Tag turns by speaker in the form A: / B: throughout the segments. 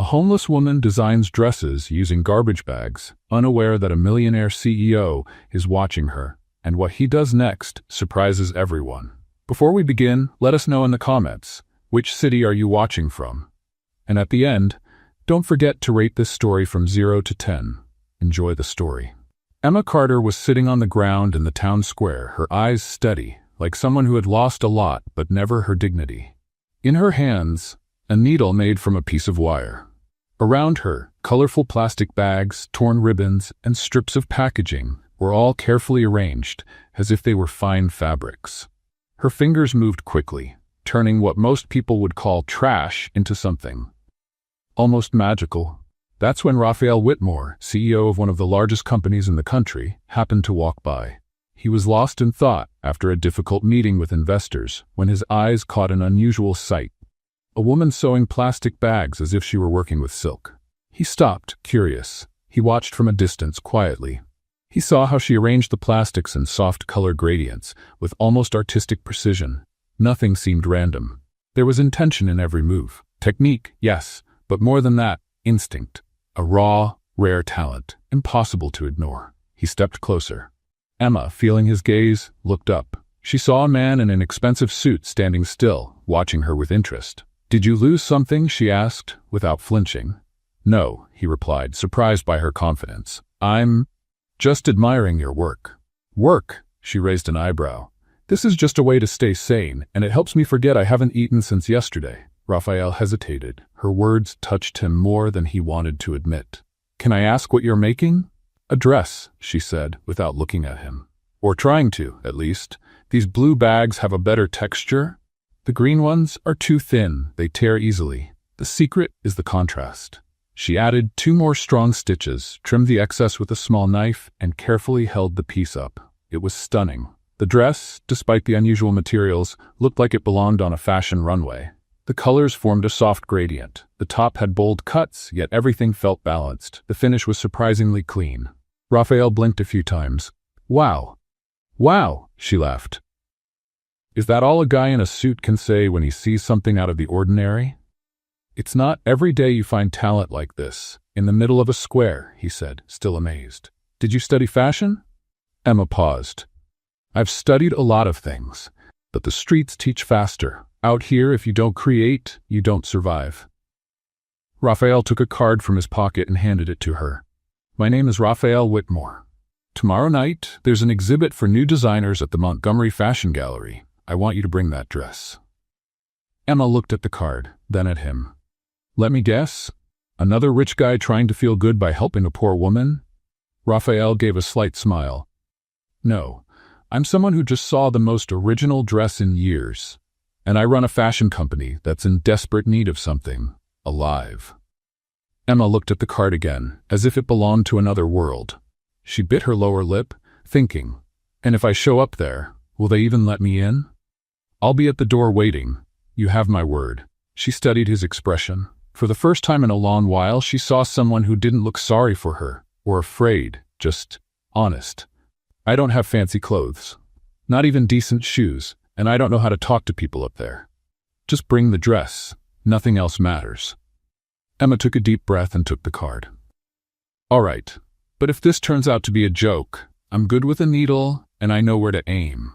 A: homeless woman designs dresses using garbage bags, unaware that a millionaire CEO is watching her, and what he does next surprises everyone. Before we begin, let us know in the comments, which city are you watching from? And at the end, don't forget to rate this story from 0 to 10. Enjoy the story. Emma Carter was sitting on the ground in the town square, her eyes steady, like someone who had lost a lot but never her dignity. In her hands, a needle made from a piece of wire. Around her, colorful plastic bags, torn ribbons, and strips of packaging were all carefully arranged, as if they were fine fabrics. Her fingers moved quickly, turning what most people would call trash into something almost magical. That's when Raphael Whitmore, CEO of one of the largest companies in the country, happened to walk by. He was lost in thought after a difficult meeting with investors when his eyes caught an unusual sight. A woman sewing plastic bags as if she were working with silk. He stopped, curious. He watched from a distance, quietly. He saw how she arranged the plastics in soft color gradients, with almost artistic precision. Nothing seemed random. There was intention in every move. Technique, yes, but more than that, instinct. A raw, rare talent, impossible to ignore. He stepped closer. Emma, feeling his gaze, looked up. She saw a man in an expensive suit standing still, watching her with interest. "Did you lose something?" she asked, without flinching. "No," he replied, surprised by her confidence. "I'm just admiring your work." "Work?" She raised an eyebrow. "This is just a way to stay sane, and it helps me forget I haven't eaten since yesterday." Raphael hesitated. Her words touched him more than he wanted to admit. "Can I ask what you're making?" "A dress," she said, without looking at him. "Or trying to, at least. These blue bags have a better texture. The green ones are too thin, they tear easily. The secret is the contrast." She added 2 more strong stitches, trimmed the excess with a small knife, and carefully held the piece up. It was stunning. The dress, despite the unusual materials, looked like it belonged on a fashion runway. The colors formed a soft gradient. The top had bold cuts, yet everything felt balanced. The finish was surprisingly clean. Raphael blinked a few times. "Wow. Wow," she laughed. "Is that all a guy in a suit can say when he sees something out of the ordinary?" "It's not every day you find talent like this, in the middle of a square," he said, still amazed. "Did you study fashion?" Emma paused. "I've studied a lot of things, but the streets teach faster. Out here, if you don't create, you don't survive." Raphael took a card from his pocket and handed it to her. "My name is Raphael Whitmore. Tomorrow night, there's an exhibit for new designers at the Montgomery Fashion Gallery. I want you to bring that dress." Emma looked at the card, then at him. "Let me guess? Another rich guy trying to feel good by helping a poor woman?" Raphael gave a slight smile. "No, I'm someone who just saw the most original dress in years. And I run a fashion company that's in desperate need of something alive." Emma looked at the card again, as if it belonged to another world. She bit her lower lip, thinking, "And if I show up there, will they even let me in?" "I'll be at the door waiting. You have my word." She studied his expression. For the first time in a long while, she saw someone who didn't look sorry for her, or afraid, just honest. "I don't have fancy clothes. Not even decent shoes. And I don't know how to talk to people up there. Just bring the dress. Nothing else matters." Emma took a deep breath and took the card. "All right, but if this turns out to be a joke, I'm good with a needle and I know where to aim."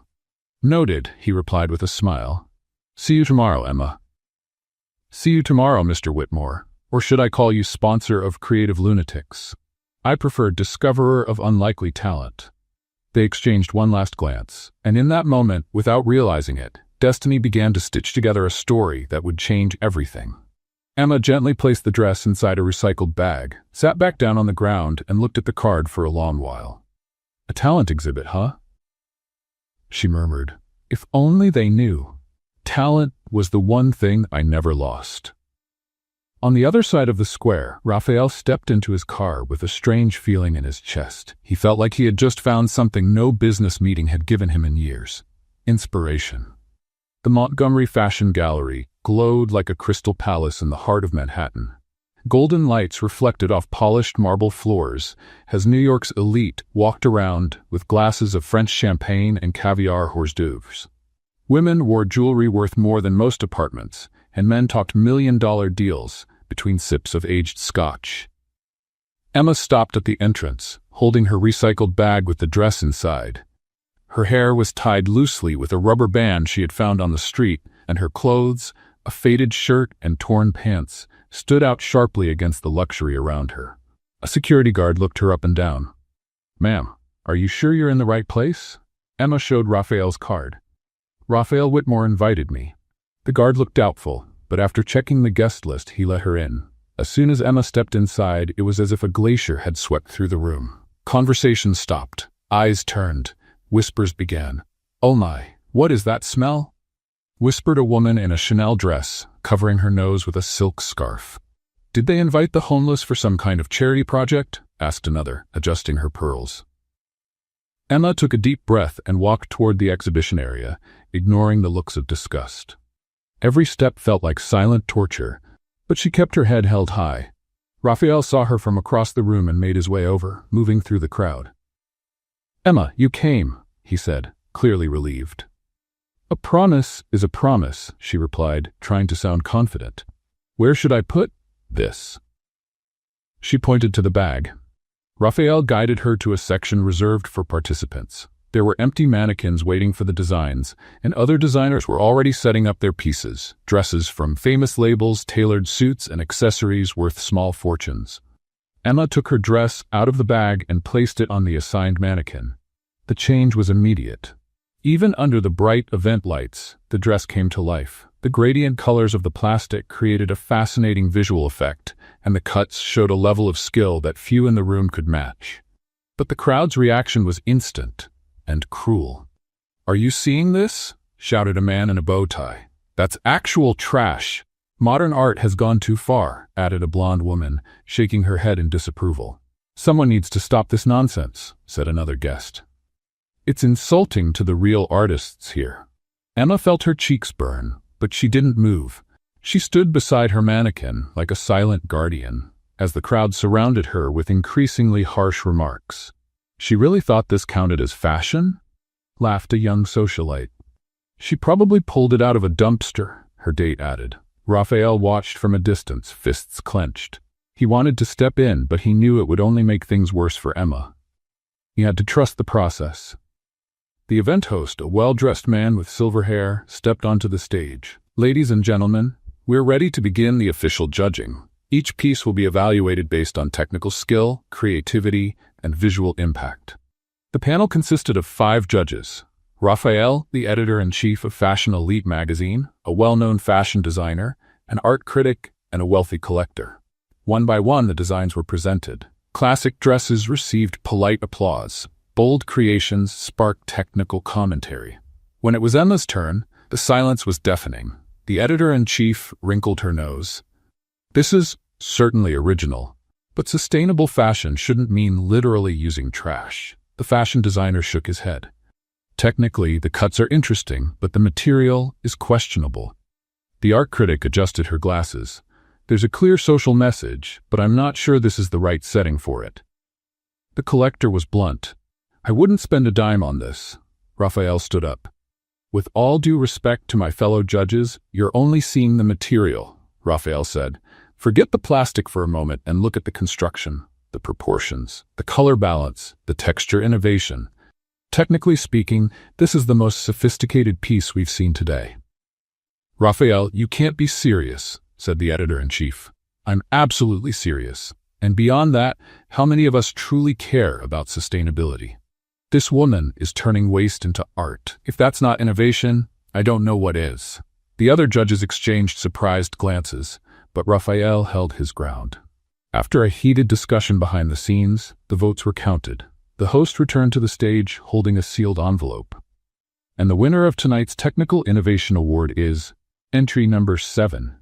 A: "Noted," he replied with a smile. "See you tomorrow, Emma." "See you tomorrow, Mr. Whitmore. Or should I call you sponsor of creative lunatics? I prefer discoverer of unlikely talent." They exchanged one last glance, and in that moment, without realizing it, destiny began to stitch together a story that would change everything. Emma gently placed the dress inside a recycled bag, sat back down on the ground, and looked at the card for a long while. "A talent exhibit, huh?" she murmured. "If only they knew. Talent was the one thing I never lost." On the other side of the square, Raphael stepped into his car with a strange feeling in his chest. He felt like he had just found something no business meeting had given him in years. Inspiration. The Montgomery Fashion Gallery glowed like a crystal palace in the heart of Manhattan. Golden lights reflected off polished marble floors as New York's elite walked around with glasses of French champagne and caviar hors d'oeuvres. Women wore jewelry worth more than most apartments, and men talked million-dollar deals between sips of aged scotch. Emma stopped at the entrance, holding her recycled bag with the dress inside. Her hair was tied loosely with a rubber band she had found on the street, and her clothes, a faded shirt and torn pants, stood out sharply against the luxury around her. A security guard looked her up and down. "Ma'am, are you sure you're in the right place?" Emma showed Raphael's card. "Raphael Whitmore invited me." The guard looked doubtful, but after checking the guest list, he let her in. As soon as Emma stepped inside, it was as if a glacier had swept through the room. Conversation stopped. Eyes turned. Whispers began. "Oh my, what is that smell?" whispered a woman in a Chanel dress, covering her nose with a silk scarf. "Did they invite the homeless for some kind of charity project?" asked another, adjusting her pearls. Emma took a deep breath and walked toward the exhibition area, ignoring the looks of disgust. Every step felt like silent torture, but she kept her head held high. Raphael saw her from across the room and made his way over, moving through the crowd. "Emma, you came," he said, clearly relieved. "A promise is a promise," she replied, trying to sound confident. "Where should I put this?" She pointed to the bag. Raphael guided her to a section reserved for participants. There were empty mannequins waiting for the designs, and other designers were already setting up their pieces, dresses from famous labels, tailored suits, and accessories worth small fortunes. Emma took her dress out of the bag and placed it on the assigned mannequin. The change was immediate. Even under the bright event lights, the dress came to life. The gradient colors of the plastic created a fascinating visual effect, and the cuts showed a level of skill that few in the room could match. But the crowd's reaction was instant and cruel. "Are you seeing this?" shouted a man in a bow tie. "That's actual trash. Modern art has gone too far," added a blonde woman, shaking her head in disapproval. "Someone needs to stop this nonsense," said another guest. "It's insulting to the real artists here." Emma felt her cheeks burn, but she didn't move. She stood beside her mannequin like a silent guardian, as the crowd surrounded her with increasingly harsh remarks. "She really thought this counted as fashion?" laughed a young socialite. "She probably pulled it out of a dumpster," her date added. Raphael watched from a distance, fists clenched. He wanted to step in, but he knew it would only make things worse for Emma. He had to trust the process. The event host, a well-dressed man with silver hair, stepped onto the stage. "Ladies and gentlemen, we're ready to begin the official judging. Each piece will be evaluated based on technical skill, creativity, and visual impact." The panel consisted of 5 judges. Raphael, the editor-in-chief of Fashion Elite magazine, a well-known fashion designer, an art critic, and a wealthy collector. One by one, the designs were presented. Classic dresses received polite applause. Bold creations sparked technical commentary. When it was Emma's turn, the silence was deafening. The editor-in-chief wrinkled her nose. "This is certainly original, but sustainable fashion shouldn't mean literally using trash." The fashion designer shook his head. "Technically, the cuts are interesting, but the material is questionable." The art critic adjusted her glasses. "There's a clear social message, but I'm not sure this is the right setting for it." The collector was blunt. "I wouldn't spend a dime on this." Raphael stood up. "With all due respect to my fellow judges, you're only seeing the material," Raphael said. "Forget the plastic for a moment and look at the construction, the proportions, the color balance, the texture innovation. Technically speaking, this is the most sophisticated piece we've seen today." "Raphael, you can't be serious," said the editor-in-chief. "I'm absolutely serious. And beyond that, how many of us truly care about sustainability? This woman is turning waste into art. If that's not innovation, I don't know what is." The other judges exchanged surprised glances, but Raphael held his ground. After a heated discussion behind the scenes, the votes were counted. The host returned to the stage holding a sealed envelope. "And the winner of tonight's Technical Innovation Award is entry number 7.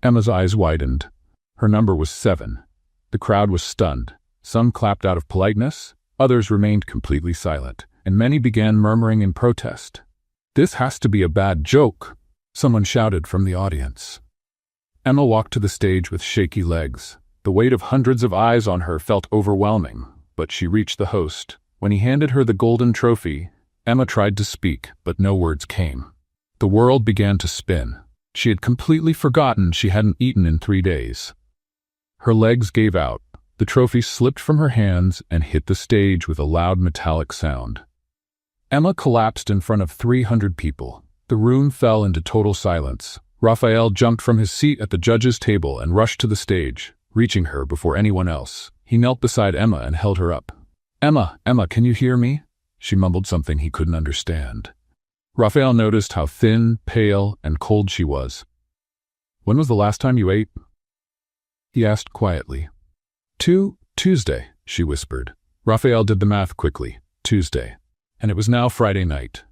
A: Emma's eyes widened. Her number was 7. The crowd was stunned. Some clapped out of politeness, others remained completely silent, and many began murmuring in protest. "This has to be a bad joke," someone shouted from the audience. Emma walked to the stage with shaky legs. The weight of hundreds of eyes on her felt overwhelming, but she reached the host. When he handed her the golden trophy, Emma tried to speak, but no words came. The world began to spin. She had completely forgotten she hadn't eaten in 3 days. Her legs gave out. The trophy slipped from her hands and hit the stage with a loud metallic sound. Emma collapsed in front of 300 people. The room fell into total silence. Raphael jumped from his seat at the judge's table and rushed to the stage, reaching her before anyone else. He knelt beside Emma and held her up. Emma, can you hear me?" She mumbled something he couldn't understand. Raphael noticed how thin, pale, and cold she was. "When was the last time you ate?" he asked quietly. Tuesday, she whispered. Raphael did the math quickly. Tuesday. And it was now Friday night.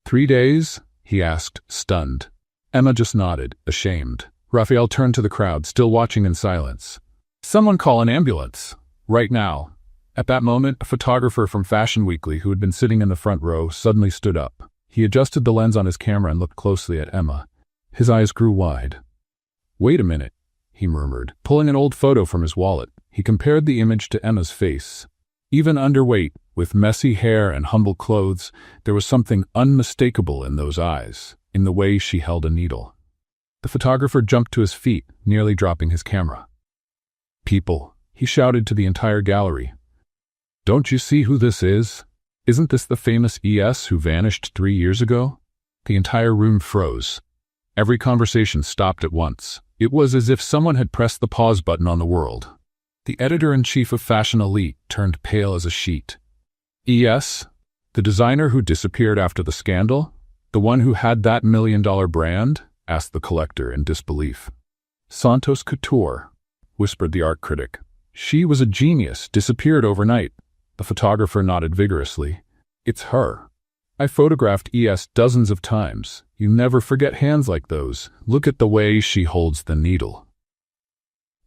A: 3 days? He asked, stunned. Emma just nodded, ashamed. Raphael turned to the crowd, still watching in silence. "Someone call an ambulance. Right now." At that moment, a photographer from Fashion Weekly, who had been sitting in the front row, suddenly stood up. He adjusted the lens on his camera and looked closely at Emma. His eyes grew wide. "Wait a minute," he murmured, pulling an old photo from his wallet. He compared the image to Emma's face. Even underweight, with messy hair and humble clothes, there was something unmistakable in those eyes, in the way she held a needle. The photographer jumped to his feet, nearly dropping his camera. "People," he shouted to the entire gallery. "Don't you see who this is? Isn't this the famous ES who vanished 3 years ago?" The entire room froze. Every conversation stopped at once. It was as if someone had pressed the pause button on the world. The editor-in-chief of Fashion Elite turned pale as a sheet. "ES? The designer who disappeared after the scandal? The one who had that $1 million brand?" asked the collector in disbelief. "Santos Couture," whispered the art critic. "She was a genius, disappeared overnight." The photographer nodded vigorously. "It's her. I photographed ES dozens of times. You never forget hands like those. Look at the way she holds the needle."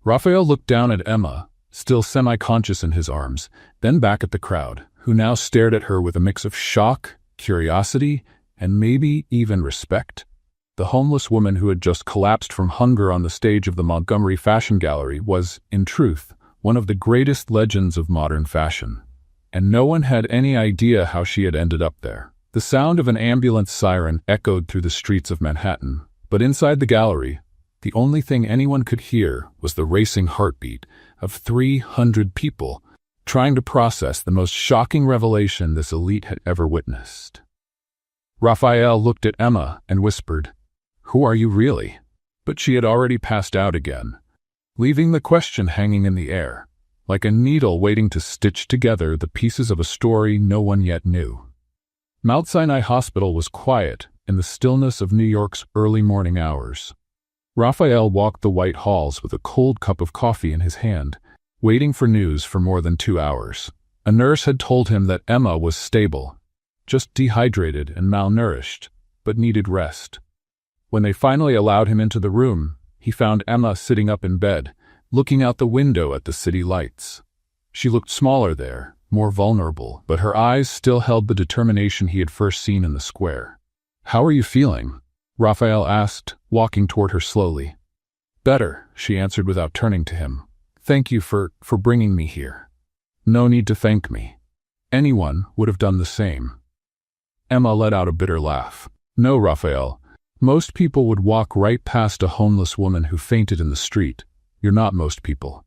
A: Raphael looked down at Emma, still semi-conscious in his arms, then back at the crowd, who now stared at her with a mix of shock, curiosity, and maybe even respect. The homeless woman who had just collapsed from hunger on the stage of the Montgomery Fashion Gallery was, in truth, one of the greatest legends of modern fashion. And no one had any idea how she had ended up there. The sound of an ambulance siren echoed through the streets of Manhattan, but inside the gallery, the only thing anyone could hear was the racing heartbeat of 300 people trying to process the most shocking revelation this elite had ever witnessed. Raphael looked at Emma and whispered, "Who are you really?" But she had already passed out again, leaving the question hanging in the air, like a needle waiting to stitch together the pieces of a story no one yet knew. Mount Sinai Hospital was quiet in the stillness of New York's early morning hours. Raphael walked the white halls with a cold cup of coffee in his hand, waiting for news for more than 2 hours. A nurse had told him that Emma was stable, just dehydrated and malnourished, but needed rest. When they finally allowed him into the room, he found Emma sitting up in bed, looking out the window at the city lights. She looked smaller there, more vulnerable, but her eyes still held the determination he had first seen in the square. "How are you feeling?" Raphael asked, walking toward her slowly. "Better," she answered without turning to him. "Thank you for bringing me here." "No need to thank me. Anyone would have done the same." Emma let out a bitter laugh. "No, Raphael. Most people would walk right past a homeless woman who fainted in the street. You're not most people."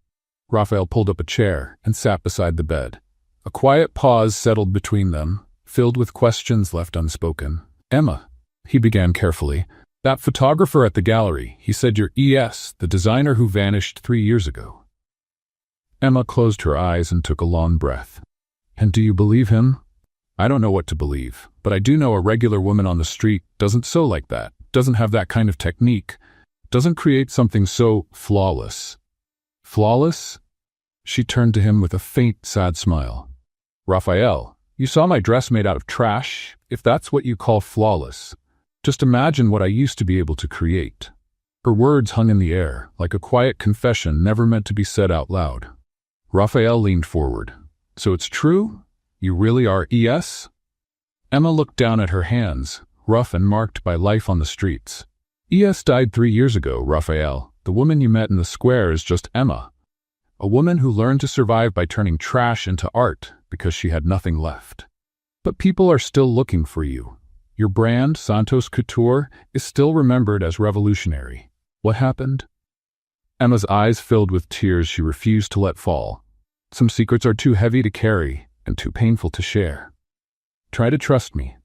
A: Raphael pulled up a chair and sat beside the bed. A quiet pause settled between them, filled with questions left unspoken. "Emma," he began carefully, "that photographer at the gallery, he said you're ES, the designer who vanished 3 years ago." Emma closed her eyes and took a long breath. "And do you believe him?" "I don't know what to believe, but I do know a regular woman on the street doesn't sew like that, doesn't have that kind of technique, doesn't create something so flawless." "Flawless?" She turned to him with a faint, sad smile. "Raphael, you saw my dress made out of trash, if that's what you call flawless. Just imagine what I used to be able to create." Her words hung in the air, like a quiet confession never meant to be said out loud. Raphael leaned forward. "So it's true? You really are ES?" Emma looked down at her hands, rough and marked by life on the streets. "ES died 3 years ago, Raphael. The woman you met in the square is just Emma. A woman who learned to survive by turning trash into art because she had nothing left. But people are still looking for you. Your brand, Santos Couture, is still remembered as revolutionary. What happened? Emma's eyes filled with tears she refused to let fall. Some secrets are too heavy to carry and too painful to share. Try to trust me.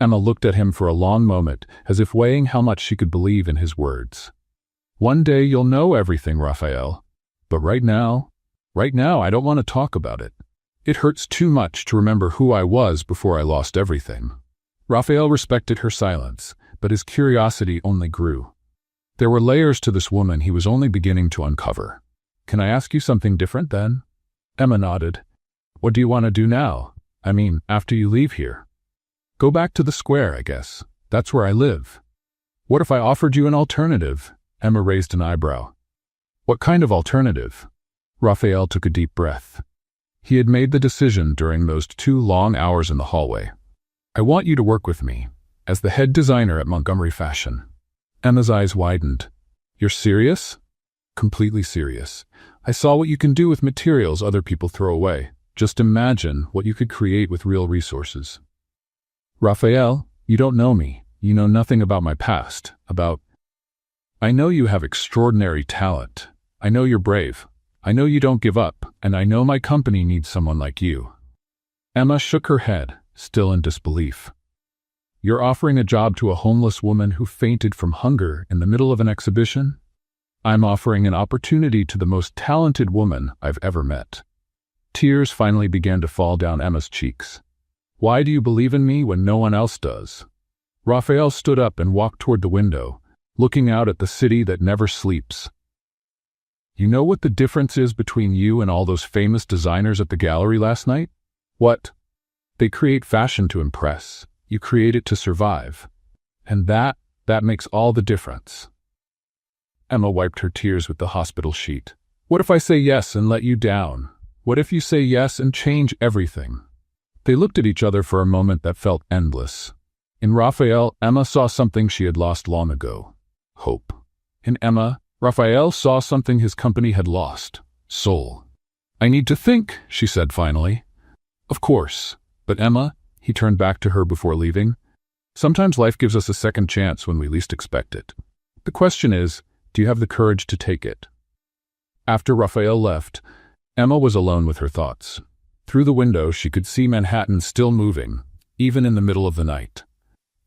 A: Emma looked at him for a long moment, as if weighing how much she could believe in his words. One day you'll know everything, Raphael. But right now, I don't want to talk about it. It hurts too much to remember who I was before I lost everything. Raphael respected her silence, but his curiosity only grew. There were layers to this woman he was only beginning to uncover. Can I ask you something different then? Emma nodded. What do you want to do now? I mean, after you leave here? Go back to the square, I guess. That's where I live. What if I offered you an alternative? Emma raised an eyebrow. What kind of alternative? Raphael took a deep breath. He had made the decision during those 2 long hours in the hallway. I want you to work with me, as the head designer at Montgomery Fashion. Emma's eyes widened. You're serious? Completely serious. I saw what you can do with materials other people throw away. Just imagine what you could create with real resources. Raphael, you don't know me. You know nothing about my past, I know you have extraordinary talent. I know you're brave. I know you don't give up, and I know my company needs someone like you. Emma shook her head, still in disbelief. You're offering a job to a homeless woman who fainted from hunger in the middle of an exhibition? I'm offering an opportunity to the most talented woman I've ever met. Tears finally began to fall down Emma's cheeks. Why do you believe in me when no one else does? Raphael stood up and walked toward the window, looking out at the city that never sleeps. You know what the difference is between you and all those famous designers at the gallery last night? What? They create fashion to impress. You create it to survive. And that makes all the difference. Emma wiped her tears with the hospital sheet. What if I say yes and let you down? What if you say yes and change everything? They looked at each other for a moment that felt endless. In Raphael, Emma saw something she had lost long ago. Hope. In Emma, Raphael saw something his company had lost. Soul. I need to think, she said finally. Of course. But Emma, he turned back to her before leaving, sometimes life gives us a second chance when we least expect it. The question is, do you have the courage to take it? After Raphael left, Emma was alone with her thoughts. Through the window, she could see Manhattan still moving, even in the middle of the night.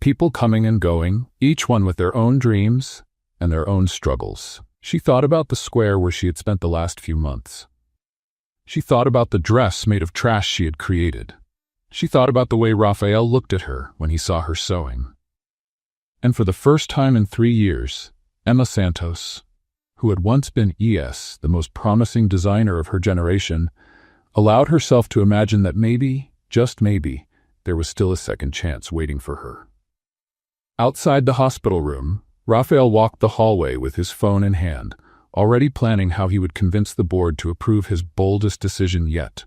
A: People coming and going, each one with their own dreams and their own struggles. She thought about the square where she had spent the last few months. She thought about the dress made of trash she had created. She thought about the way Raphael looked at her when he saw her sewing. And for the first time in 3 years, Emma Santos, who had once been the most promising designer of her generation, allowed herself to imagine that maybe, just maybe, there was still a second chance waiting for her. Outside the hospital room, Raphael walked the hallway with his phone in hand, already planning how he would convince the board to approve his boldest decision yet.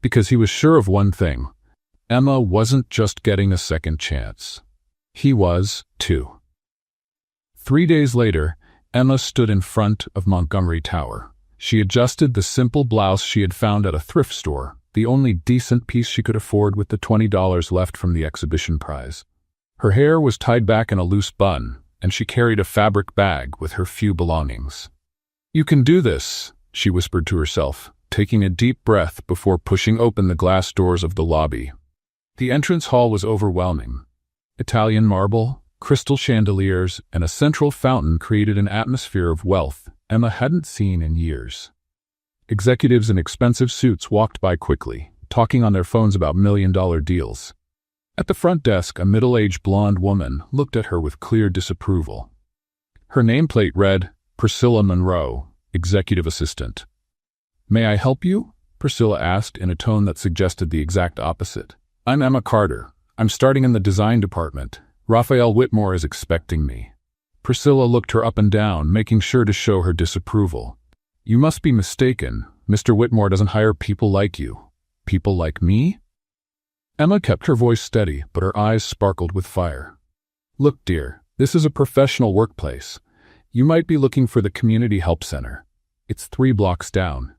A: Because he was sure of one thing. Emma wasn't just getting a second chance. He was, too. 3 days later, Emma stood in front of Montgomery Tower. She adjusted the simple blouse she had found at a thrift store, the only decent piece she could afford with the $20 left from the exhibition prize. Her hair was tied back in a loose bun, and she carried a fabric bag with her few belongings. You can do this, she whispered to herself, taking a deep breath before pushing open the glass doors of the lobby. The entrance hall was overwhelming. Italian marble, crystal chandeliers, and a central fountain created an atmosphere of wealth Emma hadn't seen in years. Executives in expensive suits walked by quickly, talking on their phones about million-dollar deals. At the front desk, a middle-aged blonde woman looked at her with clear disapproval. Her nameplate read, Priscilla Monroe, Executive Assistant. May I help you? Priscilla asked in a tone that suggested the exact opposite. I'm Emma Carter. I'm starting in the design department. Raphael Whitmore is expecting me. Priscilla looked her up and down, making sure to show her disapproval. You must be mistaken. Mr. Whitmore doesn't hire people like you. People like me? Emma kept her voice steady, but her eyes sparkled with fire. Look, dear, this is a professional workplace. You might be looking for the Community Help Center. It's 3 blocks down.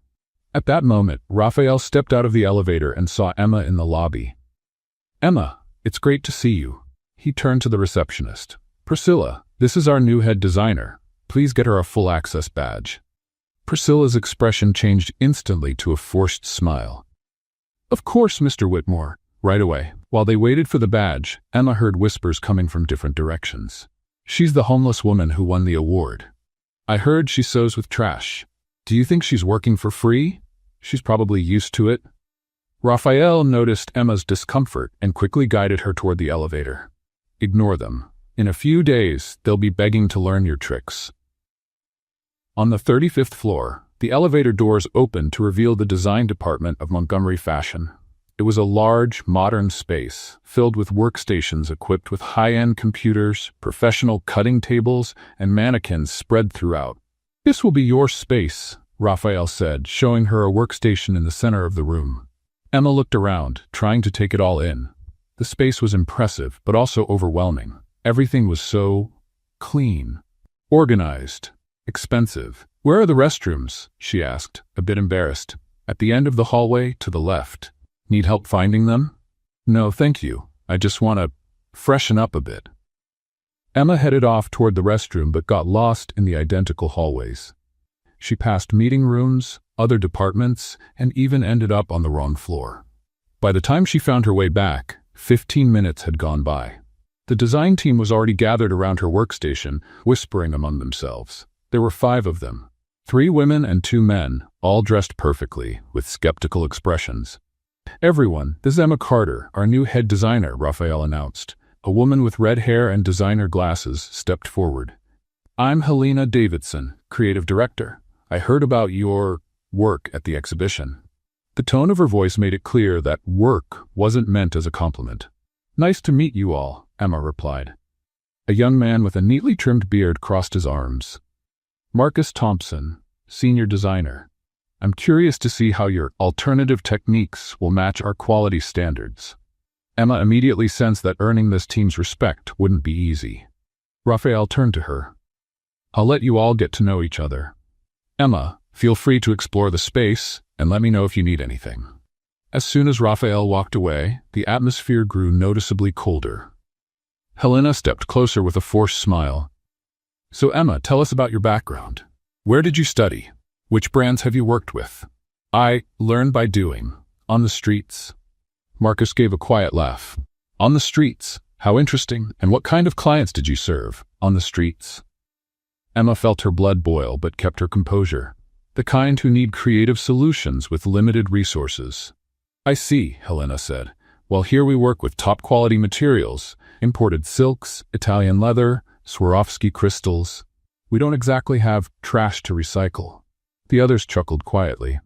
A: At that moment, Raphael stepped out of the elevator and saw Emma in the lobby. Emma, it's great to see you. He turned to the receptionist. Priscilla, this is our new head designer. Please get her a full access badge. Priscilla's expression changed instantly to a forced smile. Of course, Mr. Whitmore. Right away. While they waited for the badge, Emma heard whispers coming from different directions. She's the homeless woman who won the award. I heard she sews with trash. Do you think she's working for free? She's probably used to it. Raphael noticed Emma's discomfort and quickly guided her toward the elevator. Ignore them. In a few days, they'll be begging to learn your tricks. On the 35th floor, the elevator doors opened to reveal the design department of Montgomery Fashion. It was a large, modern space, filled with workstations equipped with high-end computers, professional cutting tables, and mannequins spread throughout. This will be your space, Raphael said, showing her a workstation in the center of the room. Emma looked around, trying to take it all in. The space was impressive, but also overwhelming. Everything was so clean, organized, expensive. Where are the restrooms? She asked, a bit embarrassed. At the end of the hallway, to the left. Need help finding them? No, thank you. I just want to freshen up a bit. Emma headed off toward the restroom but got lost in the identical hallways. She passed meeting rooms, other departments, and even ended up on the wrong floor. By the time she found her way back, 15 minutes had gone by. The design team was already gathered around her workstation, whispering among themselves. There were 5 of them. 3 women and 2 men, all dressed perfectly, with skeptical expressions. Everyone, this is Emma Carter, our new head designer, Raphael announced. A woman with red hair and designer glasses stepped forward. I'm Helena Davidson, creative director. I heard about your work at the exhibition. The tone of her voice made it clear that work wasn't meant as a compliment. Nice to meet you all, Emma replied. A young man with a neatly trimmed beard crossed his arms. Marcus Thompson, senior designer. I'm curious to see how your alternative techniques will match our quality standards. Emma immediately sensed that earning this team's respect wouldn't be easy. Raphael turned to her. I'll let you all get to know each other. Emma, feel free to explore the space and let me know if you need anything. As soon as Raphael walked away, the atmosphere grew noticeably colder. Helena stepped closer with a forced smile. So Emma, tell us about your background. Where did you study? Which brands have you worked with? I learned by doing. On the streets. Marcus gave a quiet laugh. On the streets? How interesting. And what kind of clients did you serve? On the streets. Emma felt her blood boil but kept her composure. The kind who need creative solutions with limited resources. I see, Helena said. Well, here we work with top-quality materials, imported silks, Italian leather, Swarovski crystals. We don't exactly have trash to recycle. The others chuckled quietly.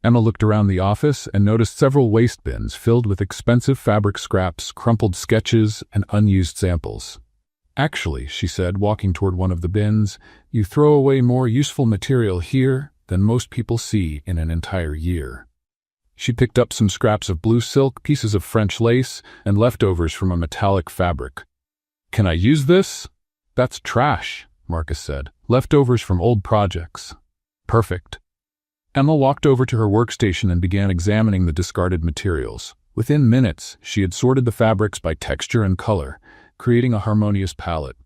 A: Emma looked around the office and noticed several waste bins filled with expensive fabric scraps, crumpled sketches, and unused samples. Actually, she said, walking toward one of the bins, you throw away more useful material here than most people see in an entire year. She picked up some scraps of blue silk, pieces of French lace, and leftovers from a metallic fabric. Can I use this? That's trash, Marcus said. Leftovers from old projects. Perfect. Emma walked over to her workstation and began examining the discarded materials. Within minutes, she had sorted the fabrics by texture and color, creating a harmonious palette.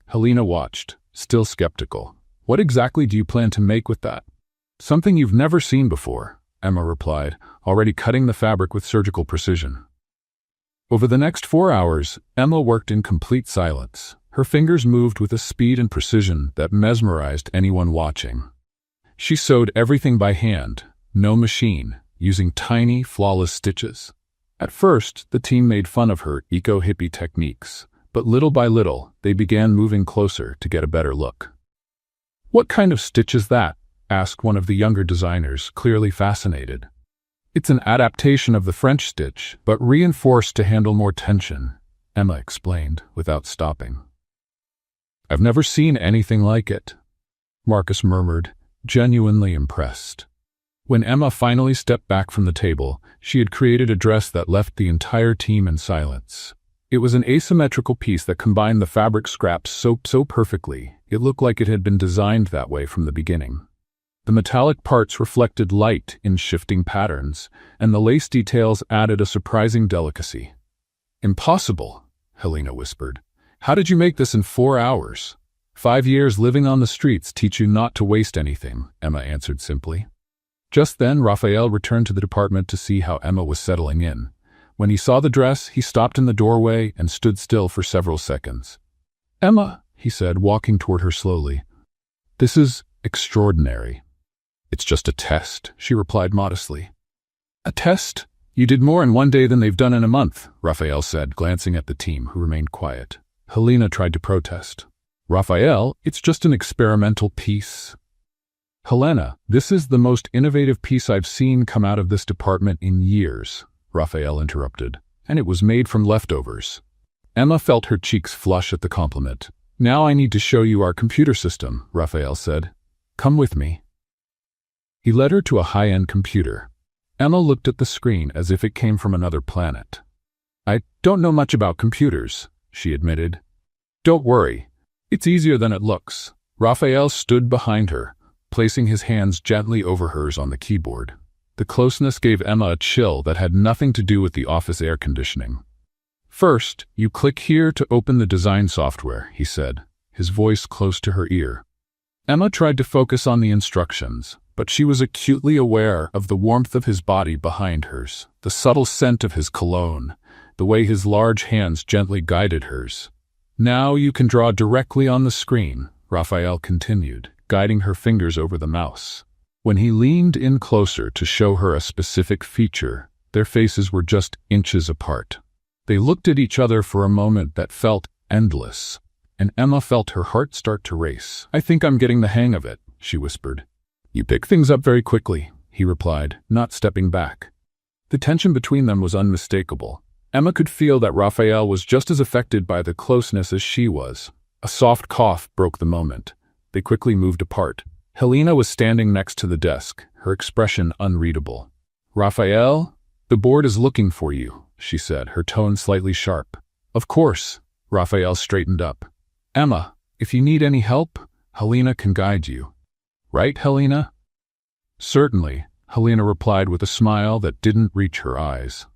A: Helena watched, still skeptical. What exactly do you plan to make with that? Something you've never seen before, Emma replied, already cutting the fabric with surgical precision. Over the next 4 hours, Emma worked in complete silence. Her fingers moved with a speed and precision that mesmerized anyone watching. She sewed everything by hand, no machine, using tiny, flawless stitches. At first, the team made fun of her eco-hippie techniques, but little by little, they began moving closer to get a better look. What kind of stitch is that? Asked one of the younger designers, clearly fascinated. It's an adaptation of the French stitch, but reinforced to handle more tension, Emma explained, without stopping. I've never seen anything like it, Marcus murmured, genuinely impressed. When Emma finally stepped back from the table, she had created a dress that left the entire team in silence. It was an asymmetrical piece that combined the fabric scraps so perfectly, it looked like it had been designed that way from the beginning. The metallic parts reflected light in shifting patterns, and the lace details added a surprising delicacy. Impossible, Helena whispered. How did you make this in 4 hours? 5 years living on the streets teach you not to waste anything, Emma answered simply. Just then, Raphael returned to the department to see how Emma was settling in. When he saw the dress, he stopped in the doorway and stood still for several seconds. Emma, he said, walking toward her slowly. This is extraordinary. It's just a test, she replied modestly. A test? You did more in 1 day than they've done in a month, Raphael said, glancing at the team, who remained quiet. Helena tried to protest. Raphael, it's just an experimental piece. Helena, this is the most innovative piece I've seen come out of this department in years, Raphael interrupted, and it was made from leftovers. Emma felt her cheeks flush at the compliment. Now I need to show you our computer system, Raphael said. Come with me. He led her to a high-end computer. Emma looked at the screen as if it came from another planet. I don't know much about computers, she admitted. Don't worry. It's easier than it looks. Raphael stood behind her, placing his hands gently over hers on the keyboard. The closeness gave Emma a chill that had nothing to do with the office air conditioning. First, you click here to open the design software, he said, his voice close to her ear. Emma tried to focus on the instructions, but she was acutely aware of the warmth of his body behind hers, the subtle scent of his cologne, the way his large hands gently guided hers. Now you can draw directly on the screen, Raphael continued, guiding her fingers over the mouse. When he leaned in closer to show her a specific feature, their faces were just inches apart. They looked at each other for a moment that felt endless, and Emma felt her heart start to race. I think I'm getting the hang of it, she whispered. You pick things up very quickly, he replied, not stepping back. The tension between them was unmistakable. Emma could feel that Raphael was just as affected by the closeness as she was. A soft cough broke the moment. They quickly moved apart. Helena was standing next to the desk, her expression unreadable. Raphael, the board is looking for you, she said, her tone slightly sharp. Of course, Raphael straightened up. Emma, if you need any help, Helena can guide you. Right, Helena? Certainly, Helena replied with a smile that didn't reach her eyes.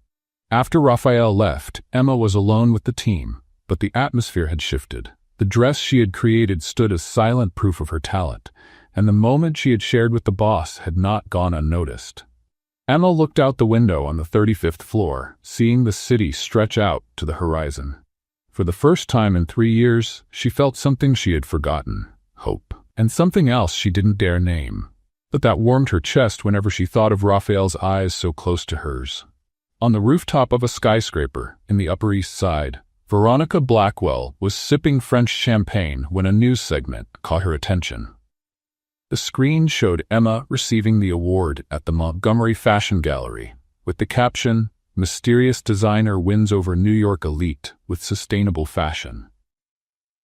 A: After Raphael left, Emma was alone with the team, but the atmosphere had shifted. The dress she had created stood as silent proof of her talent, and the moment she had shared with the boss had not gone unnoticed. Emma looked out the window on the 35th floor, seeing the city stretch out to the horizon. For the first time in 3 years, she felt something she had forgotten, hope, and something else she didn't dare name. But that warmed her chest whenever she thought of Raphael's eyes so close to hers. On the rooftop of a skyscraper in the Upper East Side, Veronica Blackwell was sipping French champagne when a news segment caught her attention. The screen showed Emma receiving the award at the Montgomery Fashion Gallery, with the caption, Mysterious Designer Wins Over New York Elite with Sustainable Fashion.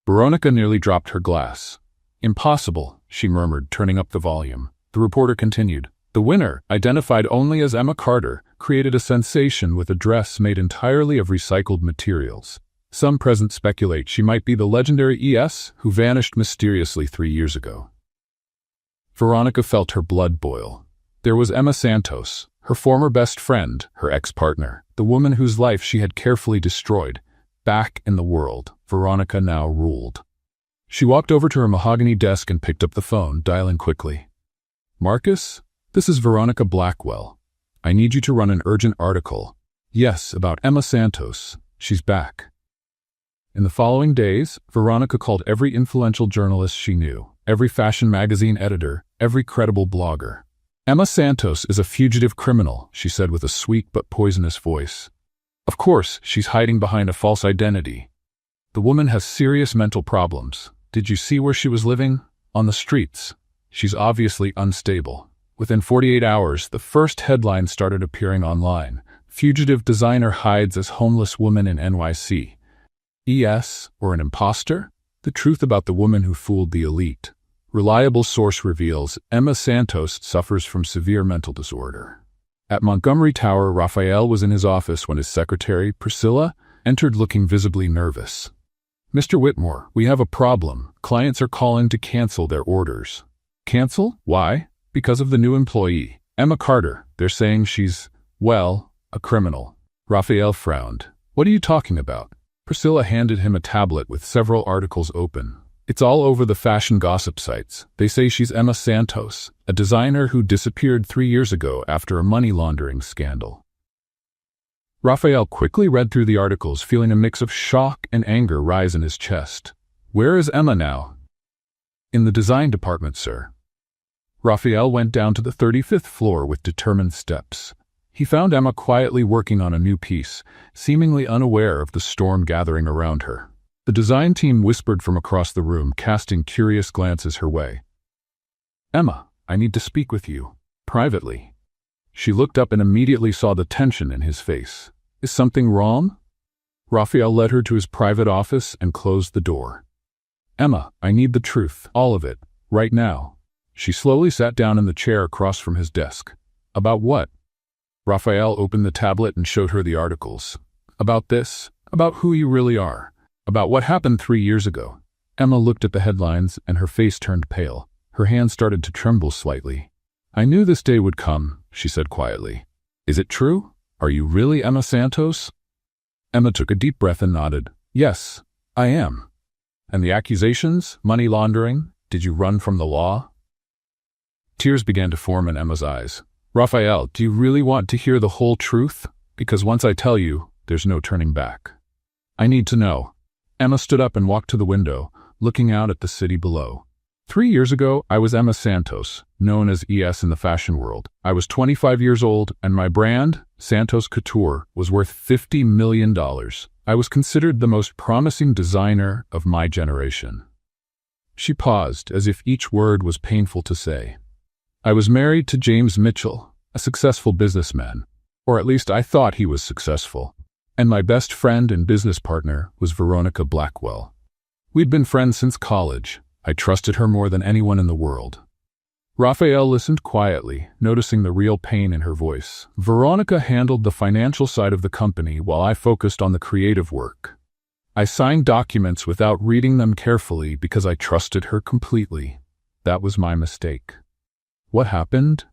A: Veronica nearly dropped her glass. Impossible, she murmured, turning up the volume. The reporter continued. The winner, identified only as Emma Carter, created a sensation with a dress made entirely of recycled materials. Some present speculate she might be the legendary ES who vanished mysteriously 3 years ago. Veronica felt her blood boil. There was Emma Santos, her former best friend, her ex-partner, the woman whose life she had carefully destroyed. Back in the world, Veronica now ruled. She walked over to her mahogany desk and picked up the phone, dialing quickly. Marcus? This is Veronica Blackwell. I need you to run an urgent article. Yes, about Emma Santos. She's back. In the following days, Veronica called every influential journalist she knew, every fashion magazine editor, every credible blogger. Emma Santos is a fugitive criminal, she said with a sweet but poisonous voice. Of course, she's hiding behind a false identity. The woman has serious mental problems. Did you see where she was living? On the streets. She's obviously unstable. Within 48 hours, the first headline started appearing online. Fugitive designer hides as homeless woman in NYC. ES, or an imposter? The truth about the woman who fooled the elite. Reliable source reveals Emma Santos suffers from severe mental disorder. At Montgomery Tower, Raphael was in his office when his secretary, Priscilla, entered looking visibly nervous. Mr. Whitmore, we have a problem. Clients are calling to cancel their orders. Cancel? Why? Because of the new employee, Emma Carter. They're saying she's, well, a criminal. Raphael frowned. What are you talking about? Priscilla handed him a tablet with several articles open. It's all over the fashion gossip sites. They say she's Emma Santos, a designer who disappeared 3 years ago after a money laundering scandal. Raphael quickly read through the articles, feeling a mix of shock and anger rise in his chest. Where is Emma now? In the design department, sir. Raphael went down to the 35th floor with determined steps. He found Emma quietly working on a new piece, seemingly unaware of the storm gathering around her. The design team whispered from across the room, casting curious glances her way. Emma, I need to speak with you, privately. She looked up and immediately saw the tension in his face. Is something wrong? Raphael led her to his private office and closed the door. Emma, I need the truth, all of it, right now. She slowly sat down in the chair across from his desk. About what? Raphael opened the tablet and showed her the articles. About this, about who you really are, about what happened 3 years ago. Emma looked at the headlines and her face turned pale. Her hand started to tremble slightly. I knew this day would come, she said quietly. Is it true? Are you really Emma Santos? Emma took a deep breath and nodded. Yes, I am. And the accusations? Money laundering? Did you run from the law? Tears began to form in Emma's eyes. Raphael, do you really want to hear the whole truth? Because once I tell you, there's no turning back. I need to know. Emma stood up and walked to the window, looking out at the city below. 3 years ago, I was Emma Santos, known as ES in the fashion world. I was 25 years old, and my brand, Santos Couture, was worth $50 million. I was considered the most promising designer of my generation. She paused, as if each word was painful to say. I was married to James Mitchell, a successful businessman, or at least I thought he was successful. And my best friend and business partner was Veronica Blackwell. We'd been friends since college. I trusted her more than anyone in the world. Raphael listened quietly, noticing the real pain in her voice. Veronica handled the financial side of the company while I focused on the creative work. I signed documents without reading them carefully because I trusted her completely. That was my mistake. What happened?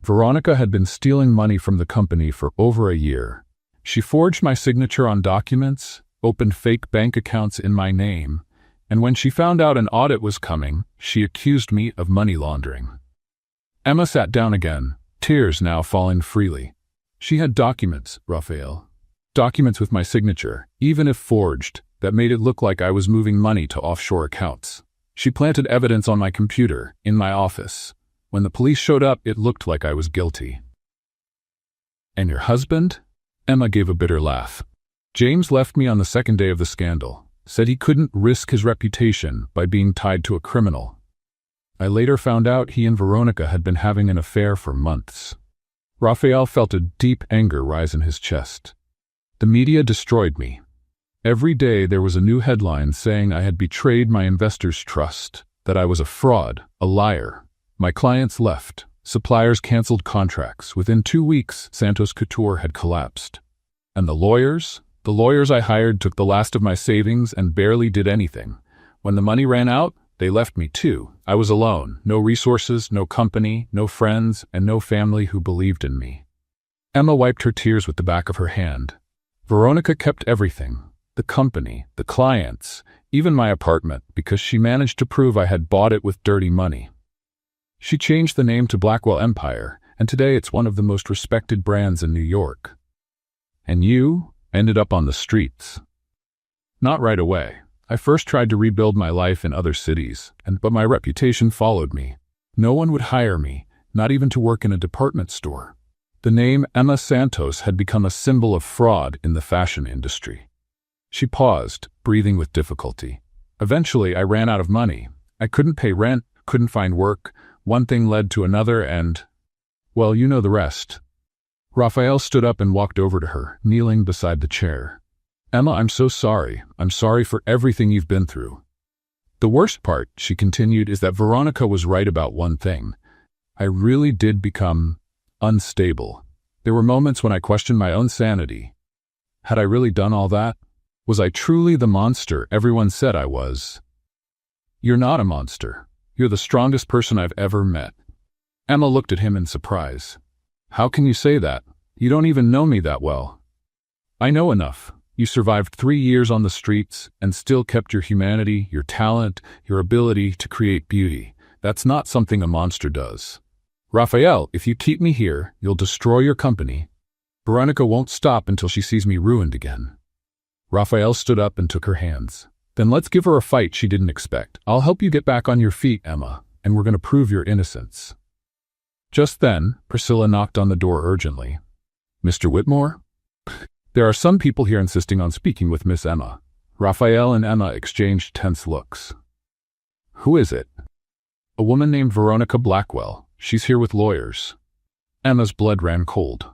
A: Veronica had been stealing money from the company for over a year. She forged my signature on documents, opened fake bank accounts in my name, and when she found out an audit was coming, she accused me of money laundering. Emma sat down again, tears now falling freely. She had documents, Raphael. Documents with my signature, even if forged, that made it look like I was moving money to offshore accounts. She planted evidence on my computer, in my office. When the police showed up, it looked like I was guilty. And your husband? Emma gave a bitter laugh. James left me on the second day of the scandal, said he couldn't risk his reputation by being tied to a criminal. I later found out he and Veronica had been having an affair for months. Raphael felt a deep anger rise in his chest. The media destroyed me. Every day there was a new headline saying I had betrayed my investors' trust, that I was a fraud, a liar. My clients left. Suppliers canceled contracts. Within 2 weeks, Santos Couture had collapsed. And the lawyers I hired took the last of my savings and barely did anything. When the money ran out, they left me too. I was alone. No resources, no company, no friends, and no family who believed in me. Emma wiped her tears with the back of her hand. Veronica kept everything. The company, the clients, even my apartment, because she managed to prove I had bought it with dirty money. She changed the name to Blackwell Empire, and today it's one of the most respected brands in New York. And you ended up on the streets. Not right away. I first tried to rebuild my life in other cities, but my reputation followed me. No one would hire me, not even to work in a department store. The name Emma Santos had become a symbol of fraud in the fashion industry. She paused, breathing with difficulty. Eventually, I ran out of money. I couldn't pay rent, couldn't find work. One thing led to another and, well, you know the rest. Raphael stood up and walked over to her, kneeling beside the chair. Emma, I'm so sorry. I'm sorry for everything you've been through. The worst part, she continued, is that Veronica was right about one thing. I really did become unstable. There were moments when I questioned my own sanity. Had I really done all that? Was I truly the monster everyone said I was? You're not a monster. You're the strongest person I've ever met. Emma looked at him in surprise. How can you say that? You don't even know me that well. I know enough. You survived 3 years on the streets and still kept your humanity, your talent, your ability to create beauty. That's not something a monster does. Raphael, if you keep me here, you'll destroy your company. Veronica won't stop until she sees me ruined again. Raphael stood up and took her hands. Then let's give her a fight she didn't expect. I'll help you get back on your feet, Emma, and we're going to prove your innocence. Just then, Priscilla knocked on the door urgently. Mr. Whitmore? There are some people here insisting on speaking with Miss Emma. Raphael and Emma exchanged tense looks. Who is it? A woman named Veronica Blackwell. She's here with lawyers. Emma's blood ran cold.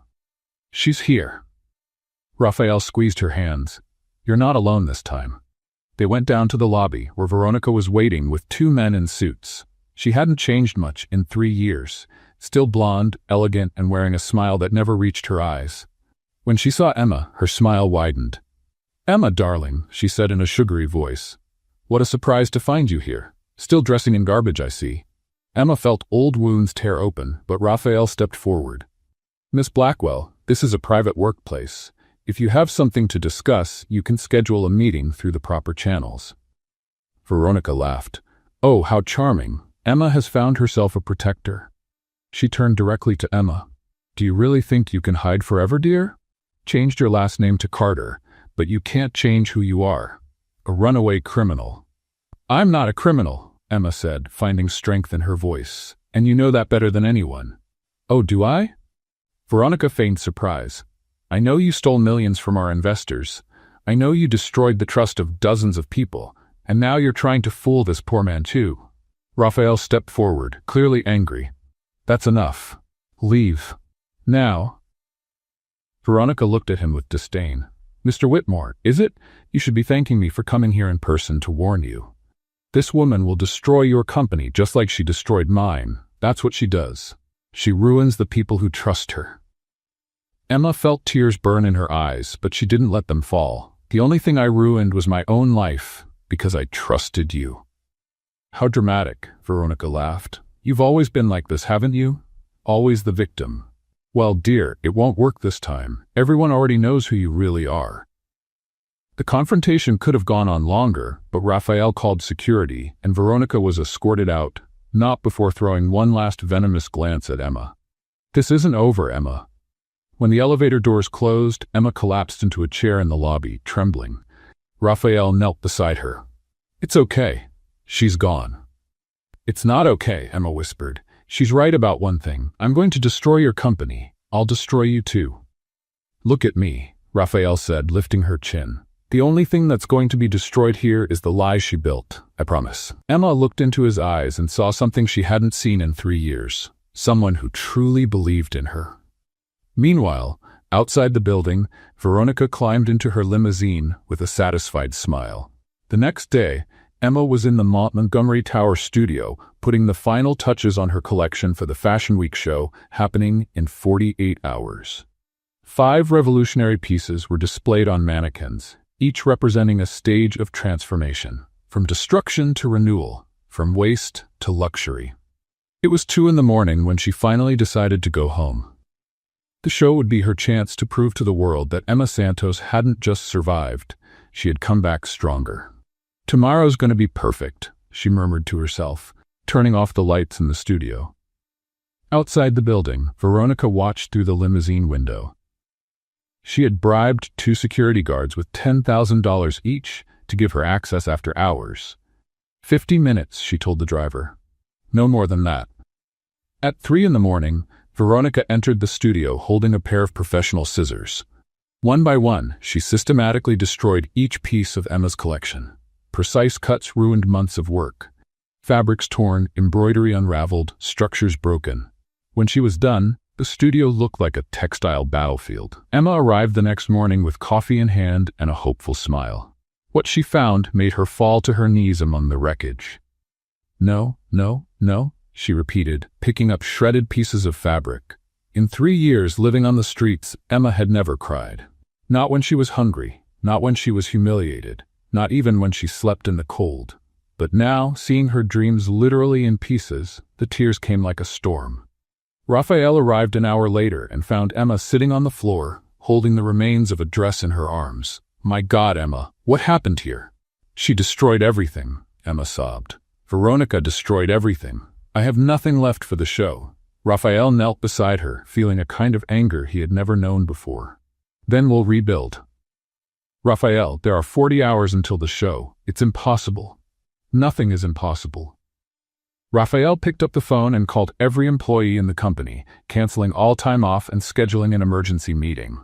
A: She's here. Raphael squeezed her hands. You're not alone this time. They went down to the lobby, where Veronica was waiting with 2 men in suits. She hadn't changed much in 3 years, still blonde, elegant, and wearing a smile that never reached her eyes. When she saw Emma, her smile widened. Emma, darling, she said in a sugary voice. What a surprise to find you here. Still dressing in garbage, I see. Emma felt old wounds tear open, but Raphael stepped forward. Miss Blackwell, this is a private workplace. If you have something to discuss, you can schedule a meeting through the proper channels. Veronica laughed. Oh, how charming. Emma has found herself a protector. She turned directly to Emma. Do you really think you can hide forever, dear? Changed your last name to Carter, but you can't change who you are. A runaway criminal. I'm not a criminal, Emma said, finding strength in her voice. And you know that better than anyone. Oh, do I? Veronica feigned surprise. I know you stole millions from our investors. I know you destroyed the trust of dozens of people. And now you're trying to fool this poor man too. Raphael stepped forward, clearly angry. That's enough. Leave. Now. Veronica looked at him with disdain. Mr. Whitmore, is it? You should be thanking me for coming here in person to warn you. This woman will destroy your company just like she destroyed mine. That's what she does. She ruins the people who trust her. Emma felt tears burn in her eyes, but she didn't let them fall. The only thing I ruined was my own life, because I trusted you. How dramatic, Veronica laughed. You've always been like this, haven't you? Always the victim. Well, dear, it won't work this time. Everyone already knows who you really are. The confrontation could have gone on longer, but Raphael called security, and Veronica was escorted out, not before throwing one last venomous glance at Emma. This isn't over, Emma. When the elevator doors closed, Emma collapsed into a chair in the lobby, trembling. Raphael knelt beside her. It's okay. She's gone. It's not okay, Emma whispered. She's right about one thing. I'm going to destroy your company. I'll destroy you too. Look at me, Raphael said, lifting her chin. The only thing that's going to be destroyed here is the lie she built, I promise. Emma looked into his eyes and saw something she hadn't seen in 3 years. Someone who truly believed in her. Meanwhile, outside the building, Veronica climbed into her limousine with a satisfied smile. The next day, Emma was in the Montgomery Tower studio, putting the final touches on her collection for the Fashion Week show happening in 48 hours. 5 revolutionary pieces were displayed on mannequins, each representing a stage of transformation, from destruction to renewal, from waste to luxury. It was 2 a.m. when she finally decided to go home. The show would be her chance to prove to the world that Emma Santos hadn't just survived, she had come back stronger. Tomorrow's going to be perfect, she murmured to herself, turning off the lights in the studio. Outside the building, Veronica watched through the limousine window. She had bribed 2 security guards with $10,000 each to give her access after hours. 50 minutes, she told the driver. No more than that. At 3 a.m, Veronica entered the studio holding a pair of professional scissors. One by one, she systematically destroyed each piece of Emma's collection. Precise cuts ruined months of work. Fabrics torn, embroidery unraveled, structures broken. When she was done, the studio looked like a textile battlefield. Emma arrived the next morning with coffee in hand and a hopeful smile. What she found made her fall to her knees among the wreckage. No, no, no, she repeated, picking up shredded pieces of fabric. In 3 years living on the streets, Emma had never cried. Not when she was hungry, not when she was humiliated, not even when she slept in the cold. But now, seeing her dreams literally in pieces, the tears came like a storm. Raphael arrived an hour later and found Emma sitting on the floor, holding the remains of a dress in her arms. My God, Emma, what happened here? She destroyed everything, Emma sobbed. Veronica destroyed everything. I have nothing left for the show. Raphael knelt beside her, feeling a kind of anger he had never known before. Then we'll rebuild. Raphael, there are 40 hours until the show. It's impossible. Nothing is impossible. Raphael picked up the phone and called every employee in the company, canceling all time off and scheduling an emergency meeting.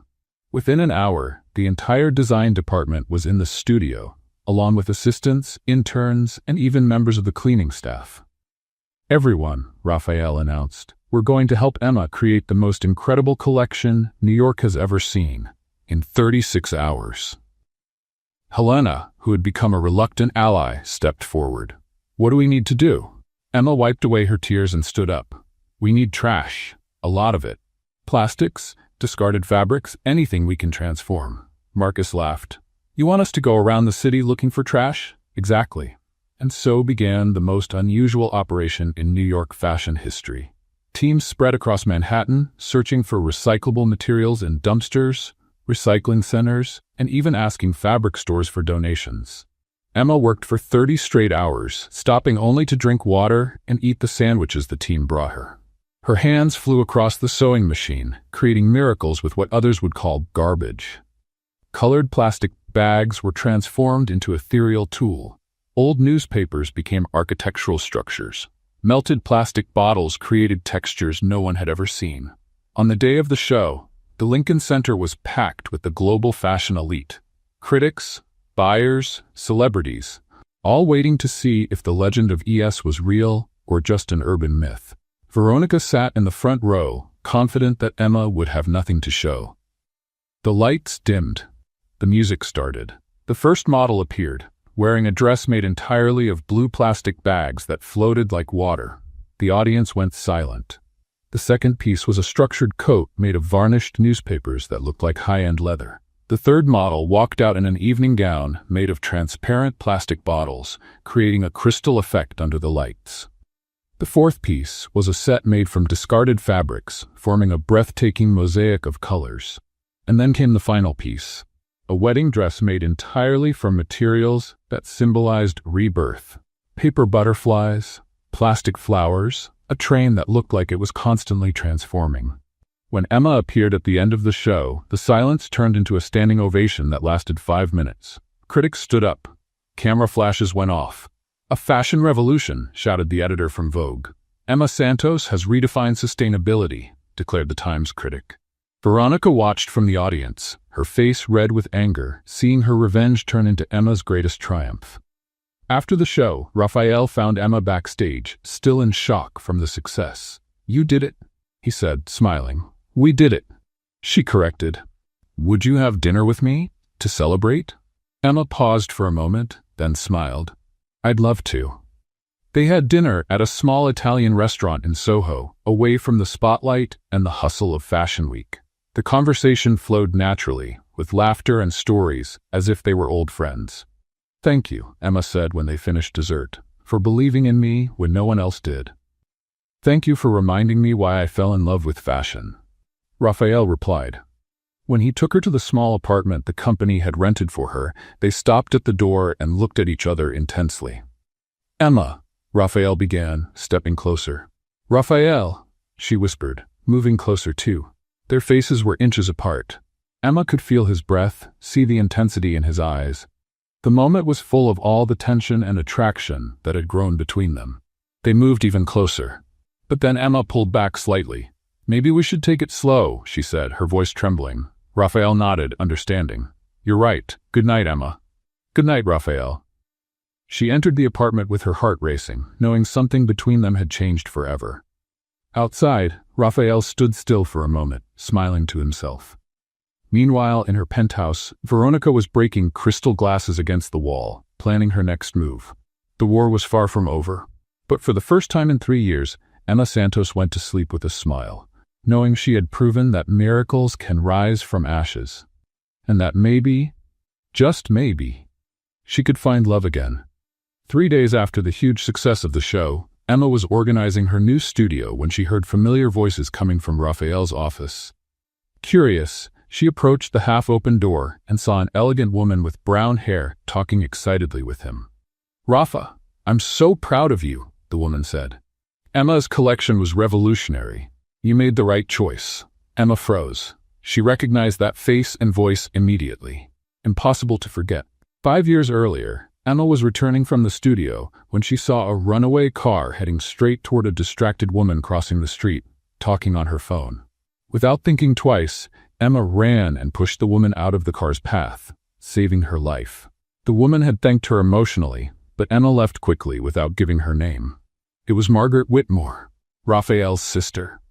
A: Within an hour, the entire design department was in the studio, along with assistants, interns, and even members of the cleaning staff. Everyone, Raphael announced, we're going to help Emma create the most incredible collection New York has ever seen, in 36 hours. Helena, who had become a reluctant ally, stepped forward. What do we need to do? Emma wiped away her tears and stood up. We need trash. A lot of it. Plastics, discarded fabrics, anything we can transform. Marcus laughed. You want us to go around the city looking for trash? Exactly. And so began the most unusual operation in New York fashion history. Teams spread across Manhattan, searching for recyclable materials in dumpsters, recycling centers, and even asking fabric stores for donations. Emma worked for 30 straight hours, stopping only to drink water and eat the sandwiches the team brought her. Her hands flew across the sewing machine, creating miracles with what others would call garbage. Colored plastic bags were transformed into ethereal tulle. Old newspapers became architectural structures. Melted plastic bottles created textures no one had ever seen. On the day of the show, the Lincoln Center was packed with the global fashion elite. Critics, buyers, celebrities, all waiting to see if the legend of ES was real or just an urban myth. Veronica sat in the front row, confident that Emma would have nothing to show. The lights dimmed. The music started. The first model appeared, wearing a dress made entirely of blue plastic bags that floated like water. The audience went silent. The second piece was a structured coat made of varnished newspapers that looked like high-end leather. The third model walked out in an evening gown made of transparent plastic bottles, creating a crystal effect under the lights. The fourth piece was a set made from discarded fabrics, forming a breathtaking mosaic of colors. And then came the final piece, a wedding dress made entirely from materials that symbolized rebirth. Paper butterflies, plastic flowers, a train that looked like it was constantly transforming. When Emma appeared at the end of the show, the silence turned into a standing ovation that lasted 5 minutes. Critics stood up. Camera flashes went off. A fashion revolution, shouted the editor from Vogue. Emma Santos has redefined sustainability, declared the Times critic. Veronica watched from the audience, her face red with anger, seeing her revenge turn into Emma's greatest triumph. After the show, Raphael found Emma backstage, still in shock from the success. You did it, he said, smiling. We did it, she corrected. Would you have dinner with me, to celebrate? Emma paused for a moment, then smiled. I'd love to. They had dinner at a small Italian restaurant in Soho, away from the spotlight and the hustle of Fashion Week. The conversation flowed naturally, with laughter and stories, as if they were old friends. Thank you, Emma said when they finished dessert, for believing in me when no one else did. Thank you for reminding me why I fell in love with fashion, Raphael replied. When he took her to the small apartment the company had rented for her, they stopped at the door and looked at each other intensely. Emma, Raphael began, stepping closer. Raphael, she whispered, moving closer too. Their faces were inches apart. Emma could feel his breath, see the intensity in his eyes. The moment was full of all the tension and attraction that had grown between them. They moved even closer. But then Emma pulled back slightly. Maybe we should take it slow, she said, her voice trembling. Raphael nodded, understanding. You're right. Good night, Emma. Good night, Raphael. She entered the apartment with her heart racing, knowing something between them had changed forever. Outside, Raphael stood still for a moment, smiling to himself. Meanwhile, in her penthouse, Veronica was breaking crystal glasses against the wall, planning her next move. The war was far from over. But for the first time in 3 years, Emma Santos went to sleep with a smile, knowing she had proven that miracles can rise from ashes, and that maybe, just maybe, she could find love again. 3 days after the huge success of the show, Emma was organizing her new studio when she heard familiar voices coming from Raphael's office. Curious, She approached the half-open door and saw an elegant woman with brown hair talking excitedly with him. "Rafa, I'm so proud of you," the woman said. "Emma's collection was revolutionary. You made the right choice." Emma froze. She recognized that face and voice immediately. Impossible to forget. 5 years earlier, Emma was returning from the studio when she saw a runaway car heading straight toward a distracted woman crossing the street, talking on her phone. Without thinking twice, Emma ran and pushed the woman out of the car's path, saving her life. The woman had thanked her emotionally, but Emma left quickly without giving her name. It was Margaret Whitmore, Raphael's sister.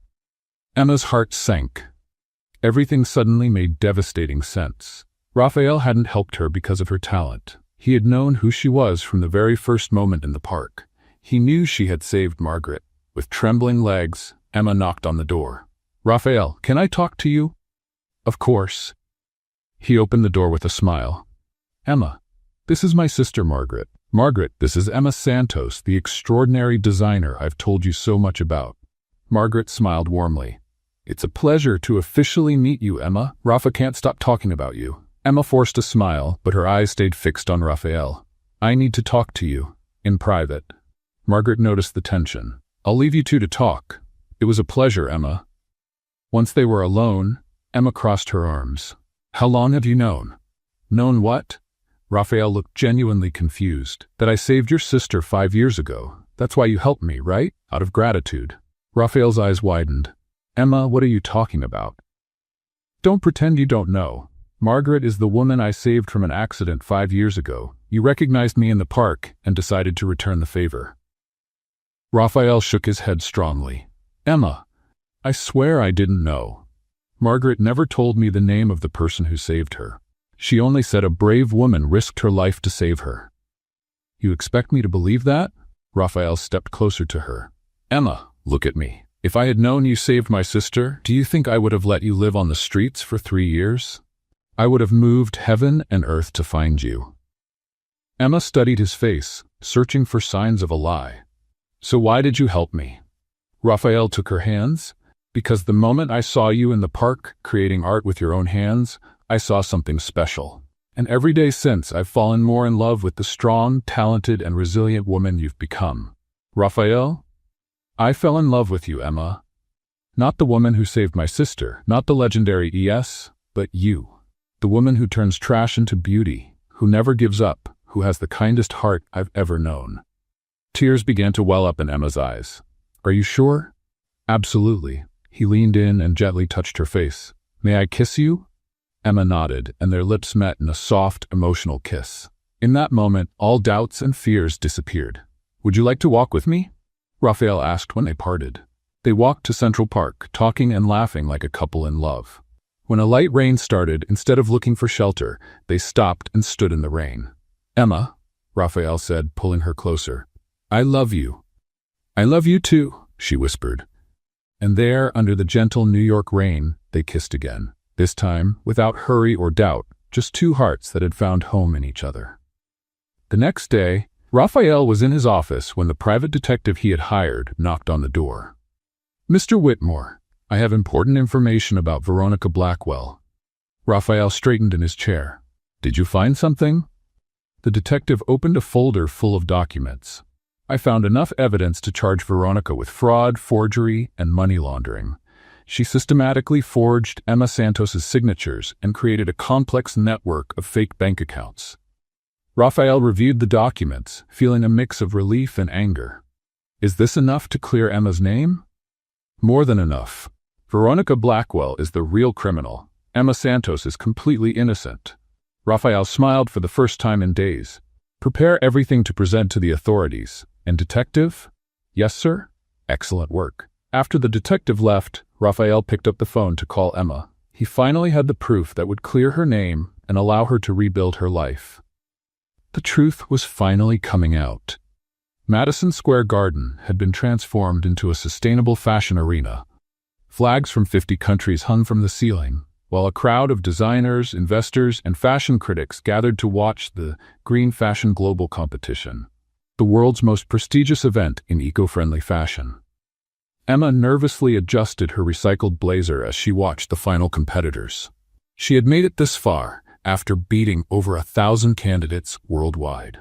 A: Emma's heart sank. Everything suddenly made devastating sense. Raphael hadn't helped her because of her talent. He had known who she was from the very first moment in the park. He knew she had saved Margaret. With trembling legs, Emma knocked on the door. "Raphael, can I talk to you?" "Of course." He opened the door with a smile. "Emma, this is my sister Margaret. Margaret, this is Emma Santos, the extraordinary designer I've told you so much about." Margaret smiled warmly. "It's a pleasure to officially meet you, Emma. Rafa can't stop talking about you." Emma forced a smile, but her eyes stayed fixed on Raphael. "I need to talk to you, in private." Margaret noticed the tension. "I'll leave you two to talk." "It was a pleasure, Emma." Once they were alone, Emma crossed her arms. "How long have you known?" "Known what?" Raphael looked genuinely confused. "That I saved your sister 5 years ago. That's why you helped me, right? Out of gratitude." Raphael's eyes widened. "Emma, what are you talking about?" "Don't pretend you don't know. Margaret is the woman I saved from an accident 5 years ago. You recognized me in the park and decided to return the favor." Raphael shook his head strongly. "Emma, I swear I didn't know. Margaret never told me the name of the person who saved her. She only said a brave woman risked her life to save her." "You expect me to believe that?" Raphael stepped closer to her. "Emma, look at me. If I had known you saved my sister, do you think I would have let you live on the streets for 3 years? I would have moved heaven and earth to find you." Emma studied his face, searching for signs of a lie. "So why did you help me?" Raphael took her hands. "Because the moment I saw you in the park creating art with your own hands, I saw something special. And every day since, I've fallen more in love with the strong, talented, and resilient woman you've become." "Raphael, I fell in love with you, Emma. Not the woman who saved my sister, not the legendary ES, but you. The woman who turns trash into beauty, who never gives up, who has the kindest heart I've ever known." Tears began to well up in Emma's eyes. "Are you sure?" "Absolutely." He leaned in and gently touched her face. "May I kiss you?" Emma nodded, and their lips met in a soft, emotional kiss. In that moment, all doubts and fears disappeared. "Would you like to walk with me?" Raphael asked when they parted. They walked to Central Park, talking and laughing like a couple in love. When a light rain started, instead of looking for shelter, they stopped and stood in the rain. "Emma," Raphael said, pulling her closer, "I love you." "I love you too," she whispered. And there, under the gentle New York rain, they kissed again. This time, without hurry or doubt, just two hearts that had found home in each other. The next day, Raphael was in his office when the private detective he had hired knocked on the door. "Mr. Whitmore, I have important information about Veronica Blackwell." Raphael straightened in his chair. "Did you find something?" The detective opened a folder full of documents. "I found enough evidence to charge Veronica with fraud, forgery, and money laundering. She systematically forged Emma Santos's signatures and created a complex network of fake bank accounts." Raphael reviewed the documents, feeling a mix of relief and anger. "Is this enough to clear Emma's name?" "More than enough. Veronica Blackwell is the real criminal. Emma Santos is completely innocent." Raphael smiled for the first time in days. "Prepare everything to present to the authorities. And detective?" "Yes, sir." "Excellent work." After the detective left, Raphael picked up the phone to call Emma. He finally had the proof that would clear her name and allow her to rebuild her life. The truth was finally coming out. Madison Square Garden had been transformed into a sustainable fashion arena. Flags from 50 countries hung from the ceiling, while a crowd of designers, investors, and fashion critics gathered to watch the Green Fashion Global competition, the world's most prestigious event in eco-friendly fashion. Emma nervously adjusted her recycled blazer as she watched the final competitors. She had made it this far after beating over 1,000 candidates worldwide.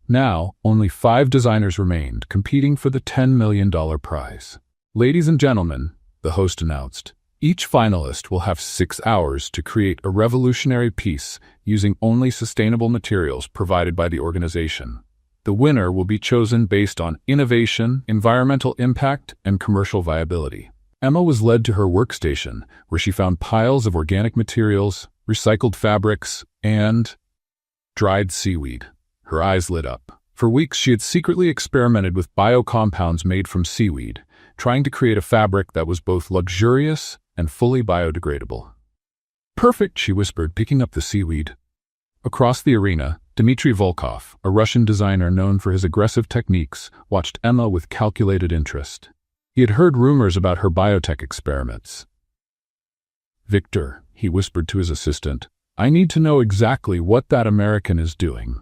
A: Now, only 5 designers remained, competing for the $10 million prize. Ladies and gentlemen, the host announced, each finalist will have 6 hours to create a revolutionary piece using only sustainable materials provided by the organization. The winner will be chosen based on innovation, environmental impact, and commercial viability. Emma was led to her workstation, where she found piles of organic materials, recycled fabrics, and dried seaweed. Her eyes lit up. For weeks, she had secretly experimented with biocompounds made from seaweed, trying to create a fabric that was both luxurious and fully biodegradable. "Perfect," she whispered, picking up the seaweed. Across the arena, Dmitry Volkov, a Russian designer known for his aggressive techniques, watched Emma with calculated interest. He had heard rumors about her biotech experiments. "Victor," he whispered to his assistant, "I need to know exactly what that American is doing."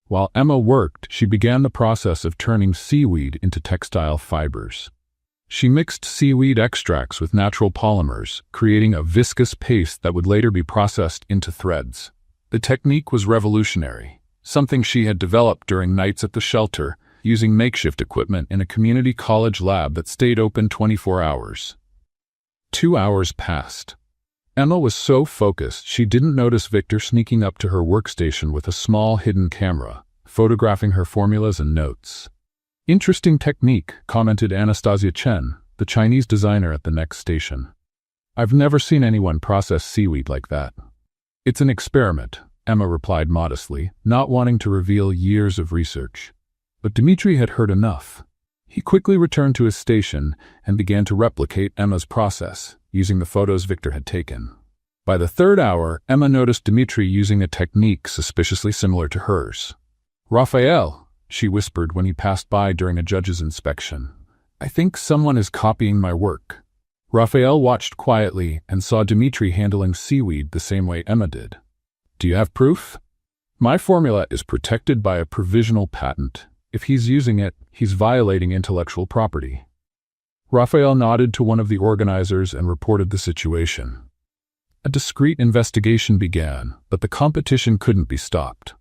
A: While Emma worked, she began the process of turning seaweed into textile fibers. She mixed seaweed extracts with natural polymers, creating a viscous paste that would later be processed into threads. The technique was revolutionary, something she had developed during nights at the shelter, using makeshift equipment in a community college lab that stayed open 24 hours. 2 hours passed. Emma was so focused she didn't notice Victor sneaking up to her workstation with a small hidden camera, photographing her formulas and notes. "Interesting technique," commented Anastasia Chen, the Chinese designer at the next station. "I've never seen anyone process seaweed like that." "It's an experiment," Emma replied modestly, not wanting to reveal years of research. But Dmitry had heard enough. He quickly returned to his station and began to replicate Emma's process, using the photos Victor had taken. By the 3rd hour, Emma noticed Dmitry using a technique suspiciously similar to hers. "Raphael," she whispered when he passed by during a judge's inspection, "I think someone is copying my work." Raphael watched quietly and saw Dmitry handling seaweed the same way Emma did. "Do you have proof?" "My formula is protected by a provisional patent. If he's using it, he's violating intellectual property." Raphael nodded to one of the organizers and reported the situation. A discreet investigation began, but the competition couldn't be stopped.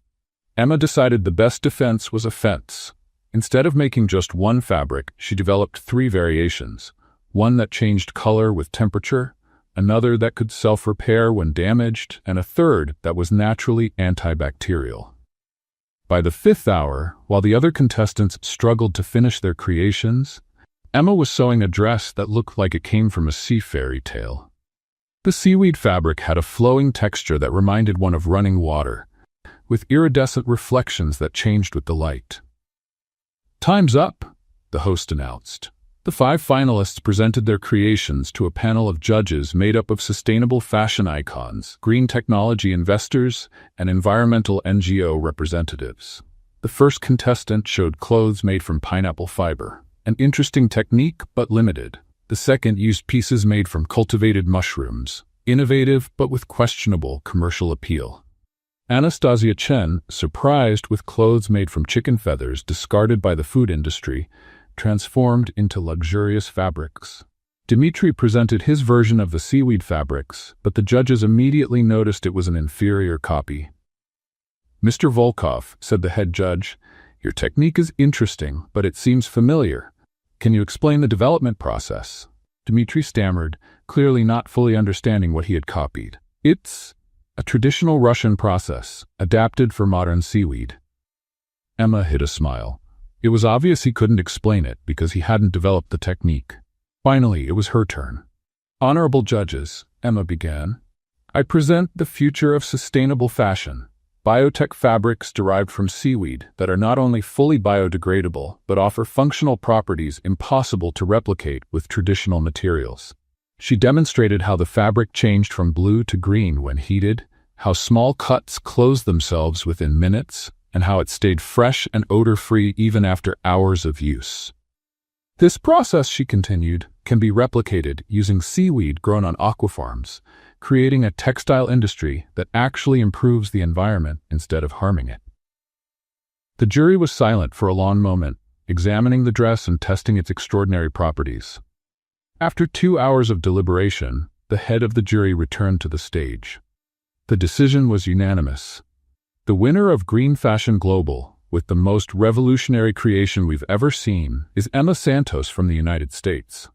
A: Emma decided the best defense was a fence. Instead of making just one fabric, she developed 3 variations: one that changed color with temperature, another that could self-repair when damaged, and a third that was naturally antibacterial. By the 5th hour, while the other contestants struggled to finish their creations, Emma was sewing a dress that looked like it came from a sea fairy tale. The seaweed fabric had a flowing texture that reminded one of running water, with iridescent reflections that changed with the light. "Time's up," the host announced. The 5 finalists presented their creations to a panel of judges made up of sustainable fashion icons, green technology investors, and environmental NGO representatives. The first contestant showed clothes made from pineapple fiber, an interesting technique but limited. The second used pieces made from cultivated mushrooms, innovative but with questionable commercial appeal. Anastasia Chen, surprised with clothes made from chicken feathers discarded by the food industry, transformed into luxurious fabrics. Dmitry presented his version of the seaweed fabrics, but the judges immediately noticed it was an inferior copy. "Mr. Volkov," said the head judge, "your technique is interesting, but it seems familiar. Can you explain the development process?" Dmitry stammered, clearly not fully understanding what he had copied. "It's a traditional Russian process, adapted for modern seaweed." Emma hid a smile. It was obvious he couldn't explain it because he hadn't developed the technique. Finally, it was her turn. "Honorable judges," Emma began, "I present the future of sustainable fashion, biotech fabrics derived from seaweed that are not only fully biodegradable but offer functional properties impossible to replicate with traditional materials." She demonstrated how the fabric changed from blue to green when heated, how small cuts closed themselves within minutes, and how it stayed fresh and odor-free even after hours of use. "This process," she continued, "can be replicated using seaweed grown on aquafarms, creating a textile industry that actually improves the environment instead of harming it." The jury was silent for a long moment, examining the dress and testing its extraordinary properties. After 2 hours of deliberation, the head of the jury returned to the stage. The decision was unanimous. The winner of Green Fashion Global, with the most revolutionary creation we've ever seen, is Emma Santos from the United States.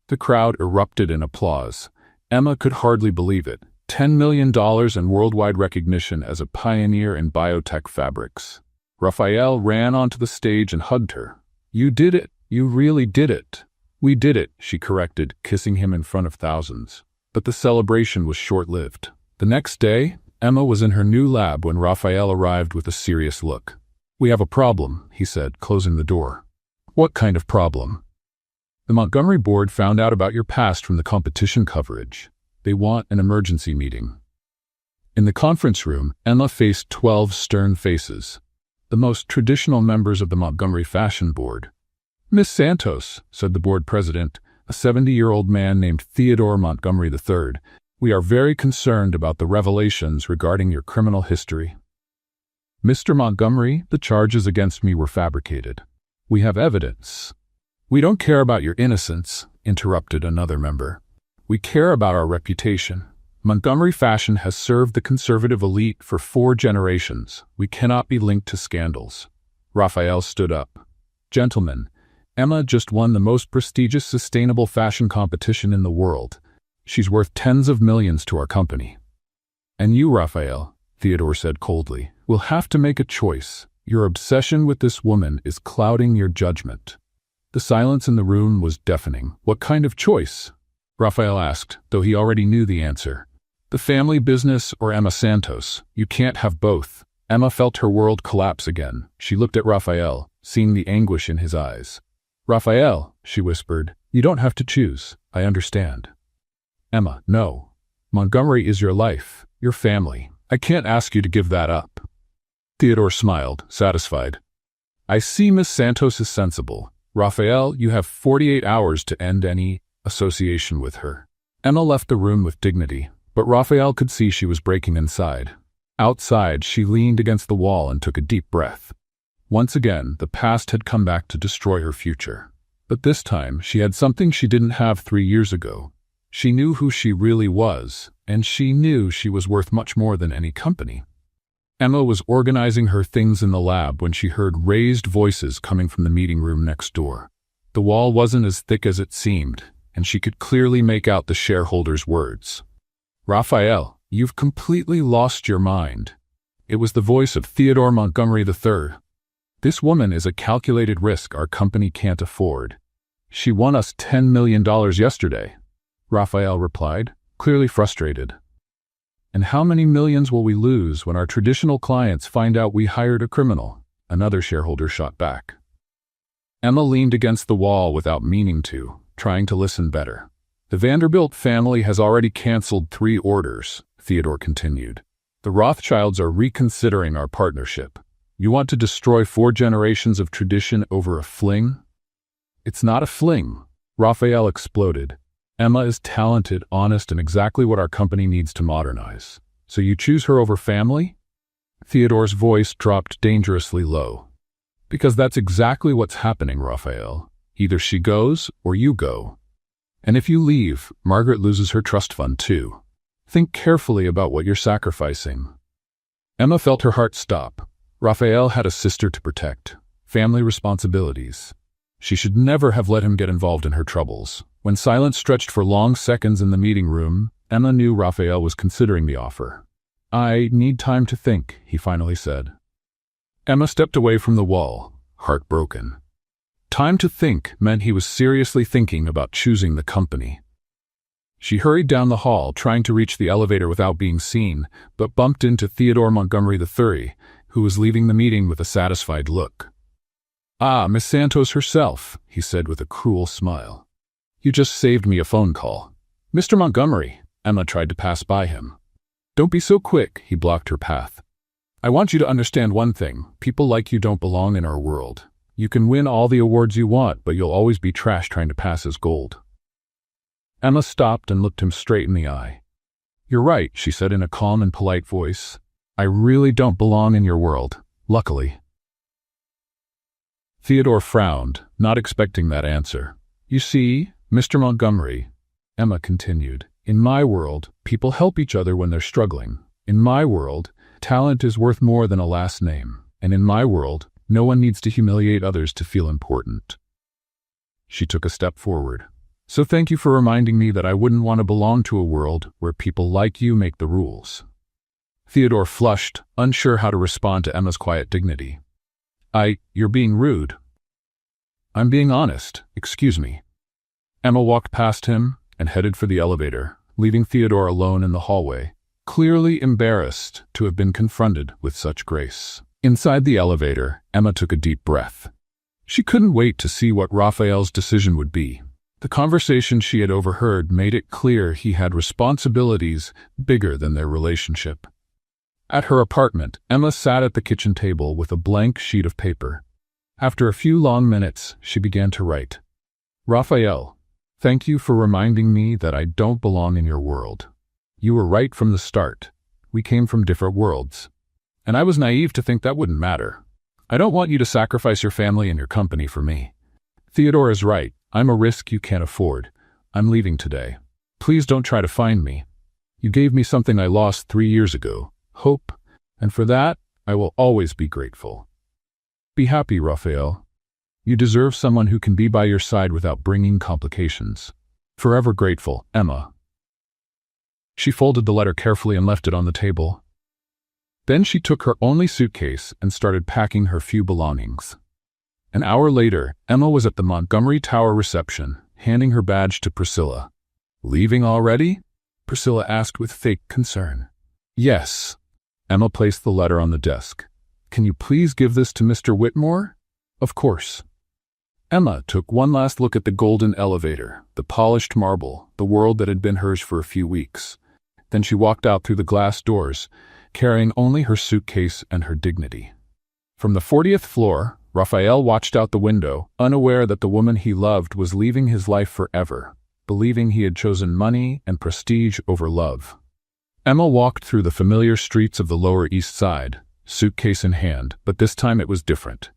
A: The crowd erupted in applause. Emma could hardly believe it. $10 million in worldwide recognition as a pioneer in biotech fabrics. Raphael ran onto the stage and hugged her. "You did it. You really did it." "We did it," she corrected, kissing him in front of thousands. But the celebration was short-lived. The next day, Emma was in her new lab when Raphael arrived with a serious look. "We have a problem," he said, closing the door. "What kind of problem?" "The Montgomery board found out about your past from the competition coverage. They want an emergency meeting." In the conference room, Emma faced 12 stern faces, the most traditional members of the Montgomery Fashion Board. "Miss Santos," said the board president, a 70-year-old man named Theodore Montgomery III, "we are very concerned about the revelations regarding your criminal history." "Mr. Montgomery, the charges against me were fabricated. We have evidence." "We don't care about your innocence," interrupted another member. "We care about our reputation. Montgomery Fashion has served the conservative elite for 4 generations. We cannot be linked to scandals." Raphael stood up. "Gentlemen, Emma just won the most prestigious sustainable fashion competition in the world. She's worth tens of millions to our company." "And you, Raphael," Theodore said coldly, "will have to make a choice. Your obsession with this woman is clouding your judgment." The silence in the room was deafening. "What kind of choice?" Raphael asked, though he already knew the answer. "The family business or Emma Santos? You can't have both." Emma felt her world collapse again. She looked at Raphael, seeing the anguish in his eyes. "Raphael," she whispered, "you don't have to choose. I understand." "Emma, no. Montgomery is your life, your family. I can't ask you to give that up." Theodore smiled, satisfied. "I see Miss Santos is sensible. Raphael, you have 48 hours to end any association with her." Emma left the room with dignity, but Raphael could see she was breaking inside. Outside, she leaned against the wall and took a deep breath. Once again, the past had come back to destroy her future. But this time, she had something she didn't have 3 years ago. She knew who she really was, and she knew she was worth much more than any company. Emma was organizing her things in the lab when she heard raised voices coming from the meeting room next door. The wall wasn't as thick as it seemed, and she could clearly make out the shareholders' words. "Raphael, you've completely lost your mind." It was the voice of Theodore Montgomery III. "This woman is a calculated risk our company can't afford. She won us $10 million yesterday," Raphael replied, clearly frustrated. "And how many millions will we lose when our traditional clients find out we hired a criminal?" Another shareholder shot back. Emma leaned against the wall without meaning to, trying to listen better. "The Vanderbilt family has already canceled 3 orders," Theodore continued. "The Rothschilds are reconsidering our partnership. You want to destroy 4 generations of tradition over a fling?" "It's not a fling," Raphael exploded. "Emma is talented, honest, and exactly what our company needs to modernize. So you choose her over family?" Theodore's voice dropped dangerously low. "Because that's exactly what's happening, Raphael. Either she goes or you go. And if you leave, Margaret loses her trust fund too. Think carefully about what you're sacrificing." Emma felt her heart stop. Raphael had a sister to protect, family responsibilities. She should never have let him get involved in her troubles. When silence stretched for long seconds in the meeting room, Emma knew Raphael was considering the offer. "I need time to think," he finally said. Emma stepped away from the wall, heartbroken. Time to think meant he was seriously thinking about choosing the company. She hurried down the hall, trying to reach the elevator without being seen, but bumped into Theodore Montgomery III, who was leaving the meeting with a satisfied look. "Ah, Miss Santos herself," he said with a cruel smile. "You just saved me a phone call." "Mr. Montgomery," Emma tried to pass by him. "Don't be so quick," he blocked her path. "I want you to understand one thing. People like you don't belong in our world. You can win all the awards you want, but you'll always be trash trying to pass as gold." Emma stopped and looked him straight in the eye. "You're right," she said in a calm and polite voice. "I really don't belong in your world, luckily." Theodore frowned, not expecting that answer. "You see, Mr. Montgomery," Emma continued, In my world, people help each other when they're struggling. In my world, talent is worth more than a last name. And in my world, no one needs to humiliate others to feel important. She took a step forward. So thank you for reminding me that I wouldn't want to belong to a world where people like you make the rules. Theodore flushed, unsure how to respond to Emma's quiet dignity. You're being rude. I'm being honest, excuse me. Emma walked past him and headed for the elevator, leaving Theodore alone in the hallway, clearly embarrassed to have been confronted with such grace. Inside the elevator, Emma took a deep breath. She couldn't wait to see what Raphael's decision would be. The conversation she had overheard made it clear he had responsibilities bigger than their relationship. At her apartment, Emma sat at the kitchen table with a blank sheet of paper. After a few long minutes, she began to write. Raphael, thank you for reminding me that I don't belong in your world. You were right from the start. We came from different worlds. And I was naive to think that wouldn't matter. I don't want you to sacrifice your family and your company for me. Theodore is right. I'm a risk you can't afford. I'm leaving today. Please don't try to find me. You gave me something I lost 3 years ago, hope, and for that, I will always be grateful. Be happy, Raphael. You deserve someone who can be by your side without bringing complications. Forever grateful, Emma. She folded the letter carefully and left it on the table. Then she took her only suitcase and started packing her few belongings. An hour later, Emma was at the Montgomery Tower reception, handing her badge to Priscilla. Leaving already? Priscilla asked with fake concern. Yes. Emma placed the letter on the desk. Can you please give this to Mr. Whitmore? Of course. Emma took one last look at the golden elevator, the polished marble, the world that had been hers for a few weeks. Then she walked out through the glass doors, carrying only her suitcase and her dignity. From the 40th floor, Raphael watched out the window, unaware that the woman he loved was leaving his life forever, believing he had chosen money and prestige over love. Emma walked through the familiar streets of the Lower East Side, suitcase in hand, but this time it was different.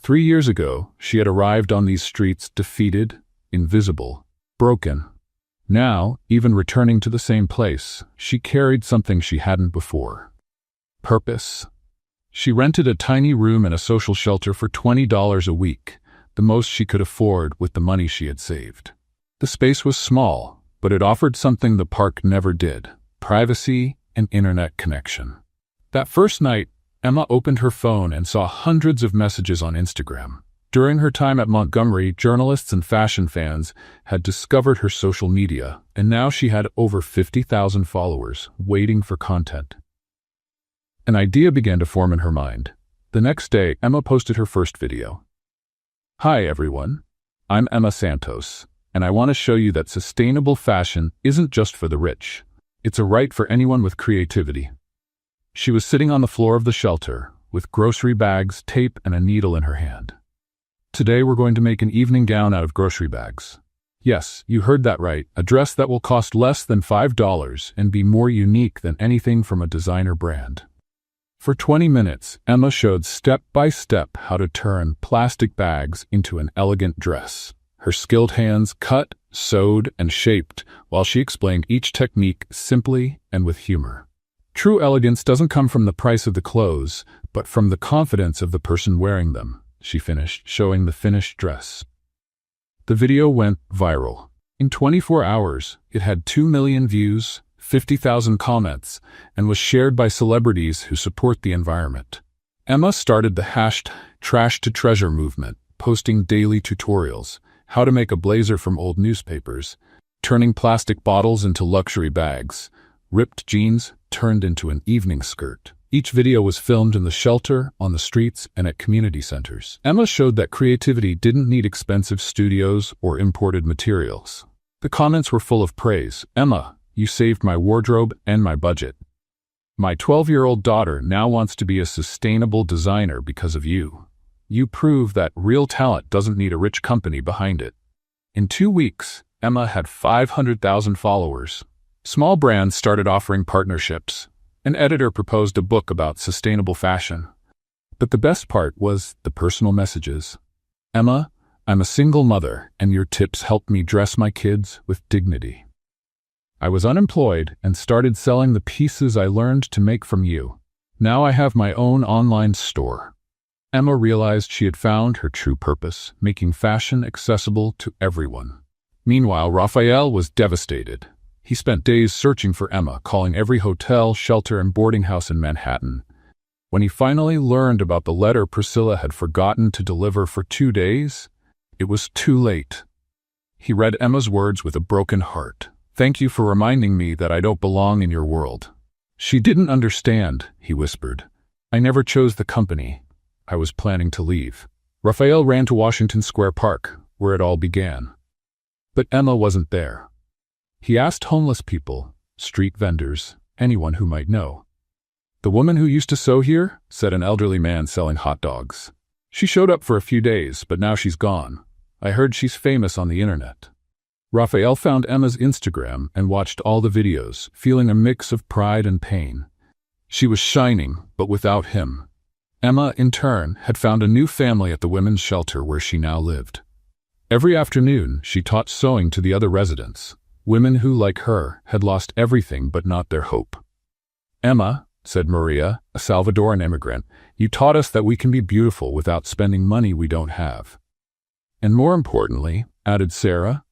A: 3 years ago, she had arrived on these streets defeated, invisible, broken. Now, even returning to the same place, she carried something she hadn't before. Purpose. She rented a tiny room in a social shelter for $20 a week, the most she could afford with the money she had saved. The space was small, but it offered something the park never did: privacy and internet connection. That first night, Emma opened her phone and saw hundreds of messages on Instagram. During her time at Montgomery, journalists and fashion fans had discovered her social media, and now she had over 50,000 followers waiting for content. An idea began to form in her mind. The next day, Emma posted her first video. Hi everyone, I'm Emma Santos, and I want to show you that sustainable fashion isn't just for the rich. It's a right for anyone with creativity. She was sitting on the floor of the shelter, with grocery bags, tape, and a needle in her hand. Today we're going to make an evening gown out of grocery bags. Yes, you heard that right, a dress that will cost less than $5 and be more unique than anything from a designer brand. For 20 minutes, Emma showed step by step how to turn plastic bags into an elegant dress. Her skilled hands cut, sewed, and shaped, while she explained each technique simply and with humor. True elegance doesn't come from the price of the clothes, but from the confidence of the person wearing them, she finished, showing the finished dress. The video went viral. In 24 hours, it had 2 million views, 50,000 comments, and was shared by celebrities who support the environment. Emma started the #TrashToTreasure movement, posting daily tutorials: how to make a blazer from old newspapers, turning plastic bottles into luxury bags, ripped jeans turned into an evening skirt. Each video was filmed in the shelter, on the streets, and at community centers. Emma showed that creativity didn't need expensive studios or imported materials. The comments were full of praise. Emma, you saved my wardrobe and my budget. My 12-year-old daughter now wants to be a sustainable designer because of you. You prove that real talent doesn't need a rich company behind it. In 2 weeks, Emma had 500,000 followers. Small brands started offering partnerships. An editor proposed a book about sustainable fashion. But the best part was the personal messages. Emma, I'm a single mother, and your tips helped me dress my kids with dignity. I was unemployed and started selling the pieces I learned to make from you. Now I have my own online store. Emma realized she had found her true purpose, making fashion accessible to everyone. Meanwhile, Raphael was devastated. He spent days searching for Emma, calling every hotel, shelter, and boarding house in Manhattan. When he finally learned about the letter Priscilla had forgotten to deliver for 2 days, it was too late. He read Emma's words with a broken heart. "Thank you for reminding me that I don't belong in your world." She didn't understand, he whispered. "I never chose the company. I was planning to leave." Raphael ran to Washington Square Park, where it all began. But Emma wasn't there. He asked homeless people, street vendors, anyone who might know. "The woman who used to sew here?" said an elderly man selling hot dogs. "She showed up for a few days, but now she's gone. I heard she's famous on the internet." Raphael found Emma's Instagram and watched all the videos, feeling a mix of pride and pain. She was shining, but without him. Emma, in turn, had found a new family at the women's shelter where she now lived. Every afternoon, she taught sewing to the other residents, women who, like her, had lost everything but not their hope. "Emma," said Maria, a Salvadoran immigrant, "you taught us that we can be beautiful without spending money we don't have." "And more importantly," added Sarah,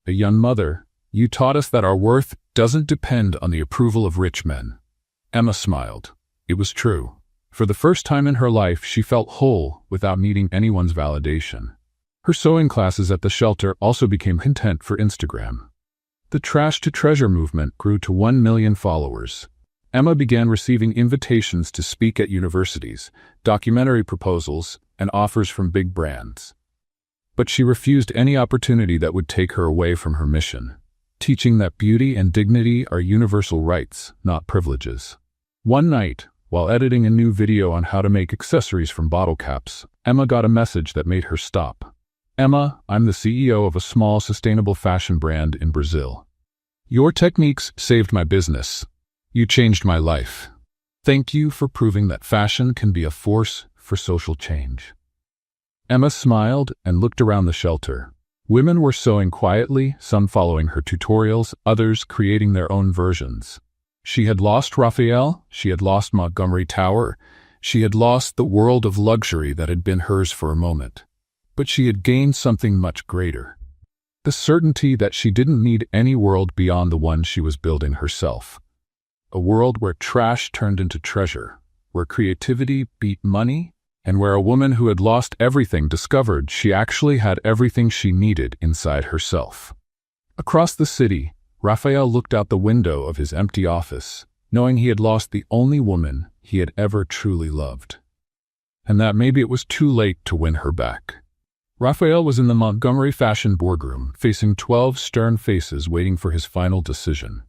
A: a young mother, "you taught us that our worth doesn't depend on the approval of rich men." Emma smiled. It was true. For the first time in her life, she felt whole without needing anyone's validation. Her sewing classes at the shelter also became content for Instagram. The Trash to Treasure movement grew to 1 million followers. Emma began receiving invitations to speak at universities, documentary proposals, and offers from big brands. But she refused any opportunity that would take her away from her mission, teaching that beauty and dignity are universal rights, not privileges. One night, while editing a new video on how to make accessories from bottle caps, Emma got a message that made her stop. "Emma, I'm the CEO of a small sustainable fashion brand in Brazil. Your techniques saved my business. You changed my life. Thank you for proving that fashion can be a force for social change." Emma smiled and looked around the shelter. Women were sewing quietly, some following her tutorials, others creating their own versions. She had lost Raphael, she had lost Montgomery Tower, she had lost the world of luxury that had been hers for a moment. But she had gained something much greater. The certainty that she didn't need any world beyond the one she was building herself. A world where trash turned into treasure, where creativity beat money, and where a woman who had lost everything discovered she actually had everything she needed inside herself. Across the city, Raphael looked out the window of his empty office, knowing he had lost the only woman he had ever truly loved. And that maybe it was too late to win her back. Raphael was in the Montgomery fashion boardroom, facing 12 stern faces waiting for his final decision.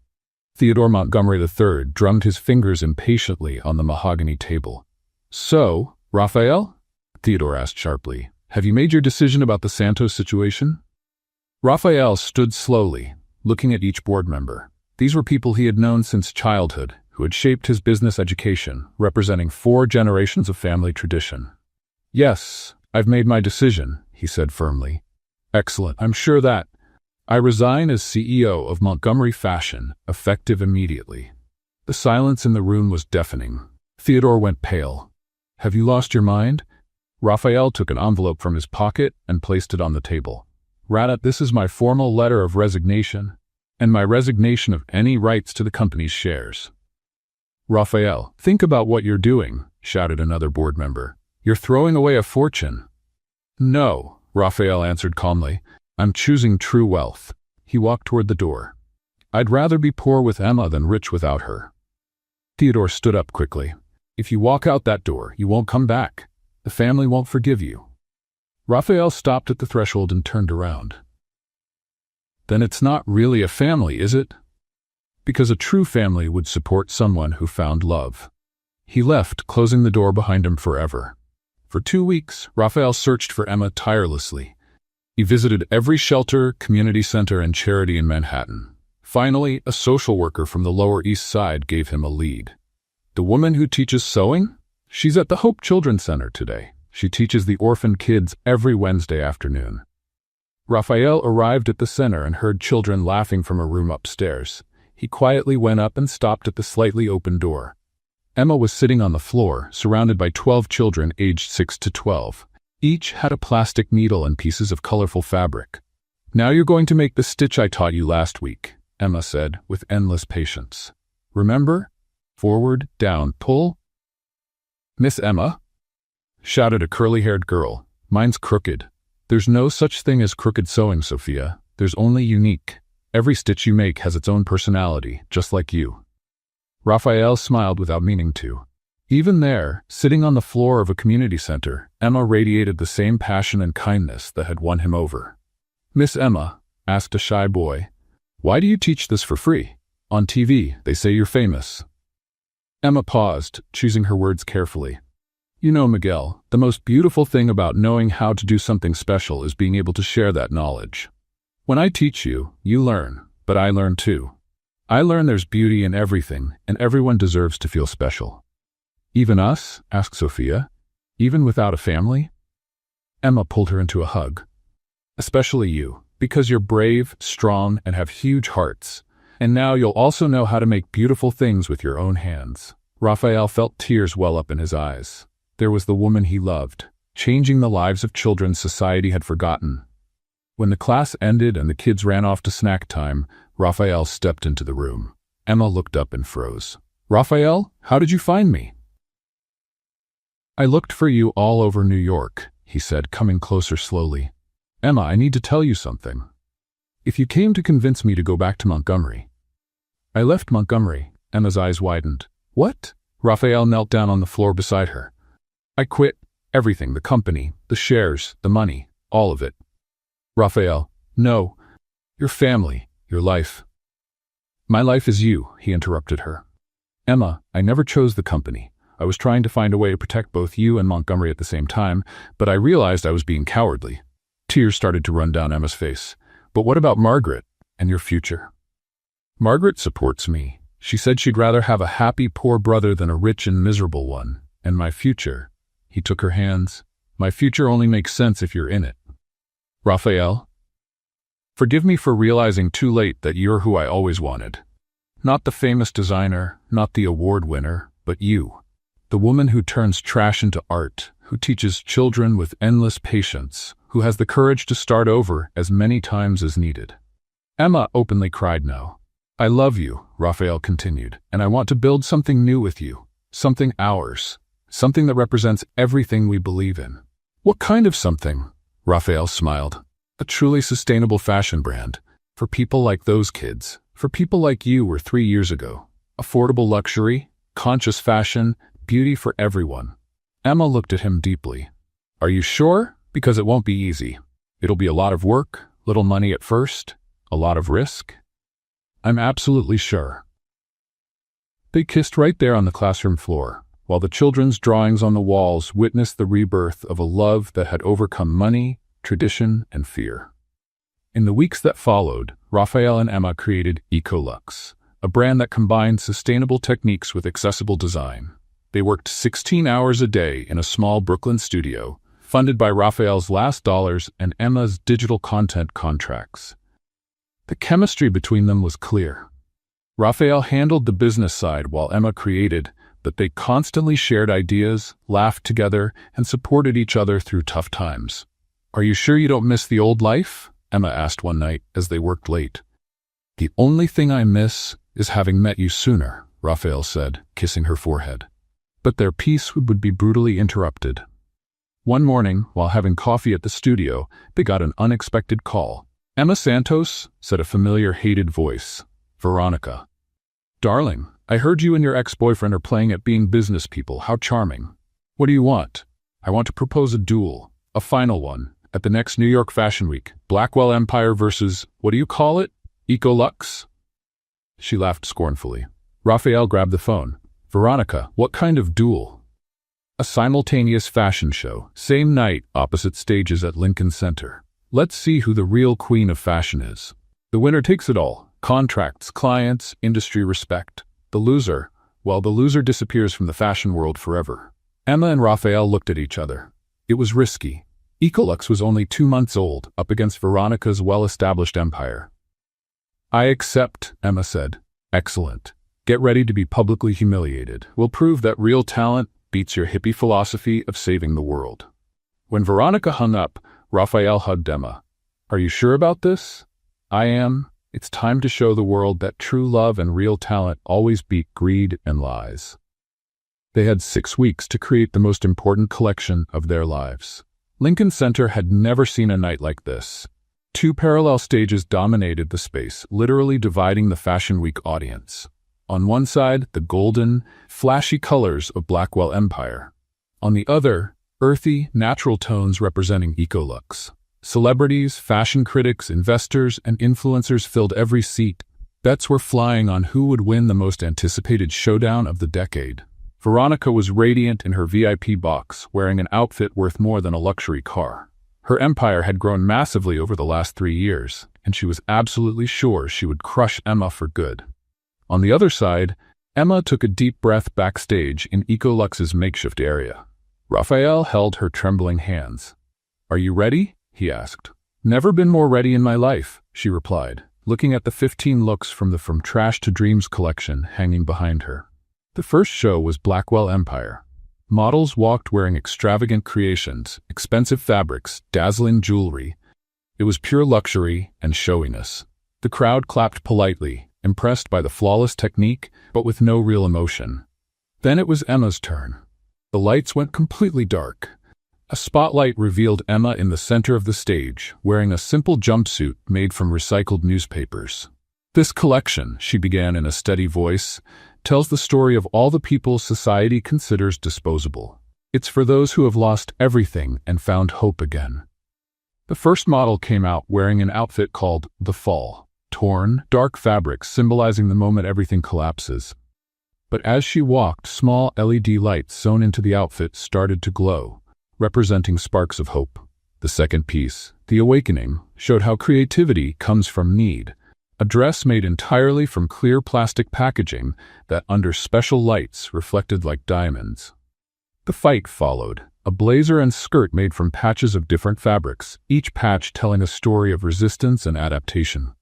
A: Theodore Montgomery III drummed his fingers impatiently on the mahogany table. "So, Raphael?" Theodore asked sharply. "Have you made your decision about the Santos situation?" Raphael stood slowly, looking at each board member. These were people he had known since childhood, who had shaped his business education, representing 4 generations of family tradition. "Yes, I've made my decision," he said firmly. "Excellent, I'm sure that. I resign as CEO of Montgomery Fashion, effective immediately." The silence in the room was deafening. Theodore went pale. "Have you lost your mind?" Raphael took an envelope from his pocket and placed it on the table. "Rada, this is my formal letter of resignation, and my resignation of any rights to the company's shares." "Raphael, think about what you're doing," shouted another board member. "You're throwing away a fortune." "No," Raphael answered calmly. "I'm choosing true wealth." He walked toward the door. "I'd rather be poor with Emma than rich without her." Theodore stood up quickly. "If you walk out that door, you won't come back. The family won't forgive you." Raphael stopped at the threshold and turned around. "Then it's not really a family, is it? Because a true family would support someone who found love." He left, closing the door behind him forever. For 2 weeks, Raphael searched for Emma tirelessly. He visited every shelter, community center, and charity in Manhattan. Finally, a social worker from the Lower East Side gave him a lead. "The woman who teaches sewing? She's at the Hope Children's Center today. She teaches the orphan kids every Wednesday afternoon." Raphael arrived at the center and heard children laughing from a room upstairs. He quietly went up and stopped at the slightly open door. Emma was sitting on the floor, surrounded by 12 children aged 6 to 12. Each had a plastic needle and pieces of colorful fabric. "Now you're going to make the stitch I taught you last week," Emma said with endless patience. "Remember? Forward, down, pull." "Miss Emma?" shouted a curly-haired girl. "Mine's crooked." "There's no such thing as crooked sewing, Sophia. There's only unique. Every stitch you make has its own personality, just like you." Raphael smiled without meaning to. Even there, sitting on the floor of a community center, Emma radiated the same passion and kindness that had won him over. "Miss Emma," asked a shy boy, "why do you teach this for free? On TV, they say you're famous." Emma paused, choosing her words carefully. "You know, Miguel, the most beautiful thing about knowing how to do something special is being able to share that knowledge. When I teach you, you learn, but I learn too. I learn there's beauty in everything, and everyone deserves to feel special." "Even us?" asked Sophia. "Even without a family?" Emma pulled her into a hug. "Especially you, because you're brave, strong, and have huge hearts. And now you'll also know how to make beautiful things with your own hands." Raphael felt tears well up in his eyes. There was the woman he loved, changing the lives of children society had forgotten. When the class ended and the kids ran off to snack time, Raphael stepped into the room. Emma looked up and froze. "Raphael, how did you find me?" "I looked for you all over New York," he said, coming closer slowly. "Emma, I need to tell you something. If you came to convince me to go back to Montgomery." "I left Montgomery." Emma's eyes widened. "What?" Raphael knelt down on the floor beside her. "I quit everything, the company, the shares, the money, all of it." Raphael, "No, your family, your life." "My life is you," he interrupted her. "Emma, I never chose the company. I was trying to find a way to protect both you and Montgomery at the same time, but I realized I was being cowardly." Tears started to run down Emma's face. "But what about Margaret and your future?" "Margaret supports me. She said she'd rather have a happy poor brother than a rich and miserable one. And my future," he took her hands, "my future only makes sense if you're in it." "Raphael, forgive me for realizing too late that you're who I always wanted. Not the famous designer, not the award winner, but you. The woman who turns trash into art, who teaches children with endless patience, who has the courage to start over as many times as needed." Emma openly cried no. "I love you," Raphael continued, "and I want to build something new with you, something ours, something that represents everything we believe in." "What kind of something?" Raphael smiled. "A truly sustainable fashion brand. For people like those kids. For people like you were 3 years ago. Affordable luxury, conscious fashion, beauty for everyone." Emma looked at him deeply. "Are you sure? Because it won't be easy. It'll be a lot of work, little money at first, a lot of risk." "I'm absolutely sure." They kissed right there on the classroom floor, while the children's drawings on the walls witnessed the rebirth of a love that had overcome money, tradition, and fear. In the weeks that followed, Raphael and Emma created Ecolux, a brand that combined sustainable techniques with accessible design. They worked 16 hours a day in a small Brooklyn studio, funded by Raphael's last dollars and Emma's digital content contracts. The chemistry between them was clear. Raphael handled the business side while Emma created, but they constantly shared ideas, laughed together, and supported each other through tough times. "Are you sure you don't miss the old life?" Emma asked one night as they worked late. "The only thing I miss is having met you sooner," Raphael said, kissing her forehead. But their peace would be brutally interrupted. One morning, while having coffee at the studio, they got an unexpected call. "Emma Santos," said a familiar, hated voice. "Veronica." "Darling, I heard you and your ex-boyfriend are playing at being business people. How charming. What do you want?" "I want to propose a duel, a final one, at the next New York Fashion Week. Blackwell Empire versus, what do you call it? Ecolux?" She laughed scornfully. Raphael grabbed the phone. "Veronica, what kind of duel?" "A simultaneous fashion show, same night, opposite stages at Lincoln Center. Let's see who the real queen of fashion is. The winner takes it all. Contracts, clients, industry respect. The loser, well, the loser disappears from the fashion world forever." Emma and Raphael looked at each other. It was risky. Ecolux was only 2 months old, up against Veronica's well-established empire. "I accept," Emma said. Excellent. Get ready to be publicly humiliated. We'll prove that real talent beats your hippie philosophy of saving the world. When Veronica hung up, Raphael hugged Emma. Are you sure about this? I am. It's time to show the world that true love and real talent always beat greed and lies. They had 6 weeks to create the most important collection of their lives. Lincoln Center had never seen a night like this. 2 parallel stages dominated the space, literally dividing the Fashion Week audience. On one side, the golden, flashy colors of Blackwell Empire. On the other, earthy, natural tones representing Ecolux. Celebrities, fashion critics, investors, and influencers filled every seat. Bets were flying on who would win the most anticipated showdown of the decade. Veronica was radiant in her VIP box, wearing an outfit worth more than a luxury car. Her empire had grown massively over the last 3 years, and she was absolutely sure she would crush Emma for good. On the other side, Emma took a deep breath backstage in Ecolux's makeshift area. Raphael held her trembling hands. Are you ready? He asked. Never been more ready in my life, she replied, looking at the 15 looks from the From Trash to Dreams collection hanging behind her. The first show was Blackwell Empire. Models walked wearing extravagant creations, expensive fabrics, dazzling jewelry. It was pure luxury and showiness. The crowd clapped politely, impressed by the flawless technique, but with no real emotion. Then it was Emma's turn. The lights went completely dark. A spotlight revealed Emma in the center of the stage, wearing a simple jumpsuit made from recycled newspapers. This collection, she began in a steady voice, tells the story of all the people society considers disposable. It's for those who have lost everything and found hope again. The first model came out wearing an outfit called The Fall, torn, dark fabrics symbolizing the moment everything collapses. But as she walked, small LED lights sewn into the outfit started to glow, representing sparks of hope. The second piece, The Awakening, showed how creativity comes from need. A dress made entirely from clear plastic packaging that under special lights reflected like diamonds. The Fight followed, a blazer and skirt made from patches of different fabrics, each patch telling a story of resistance and adaptation.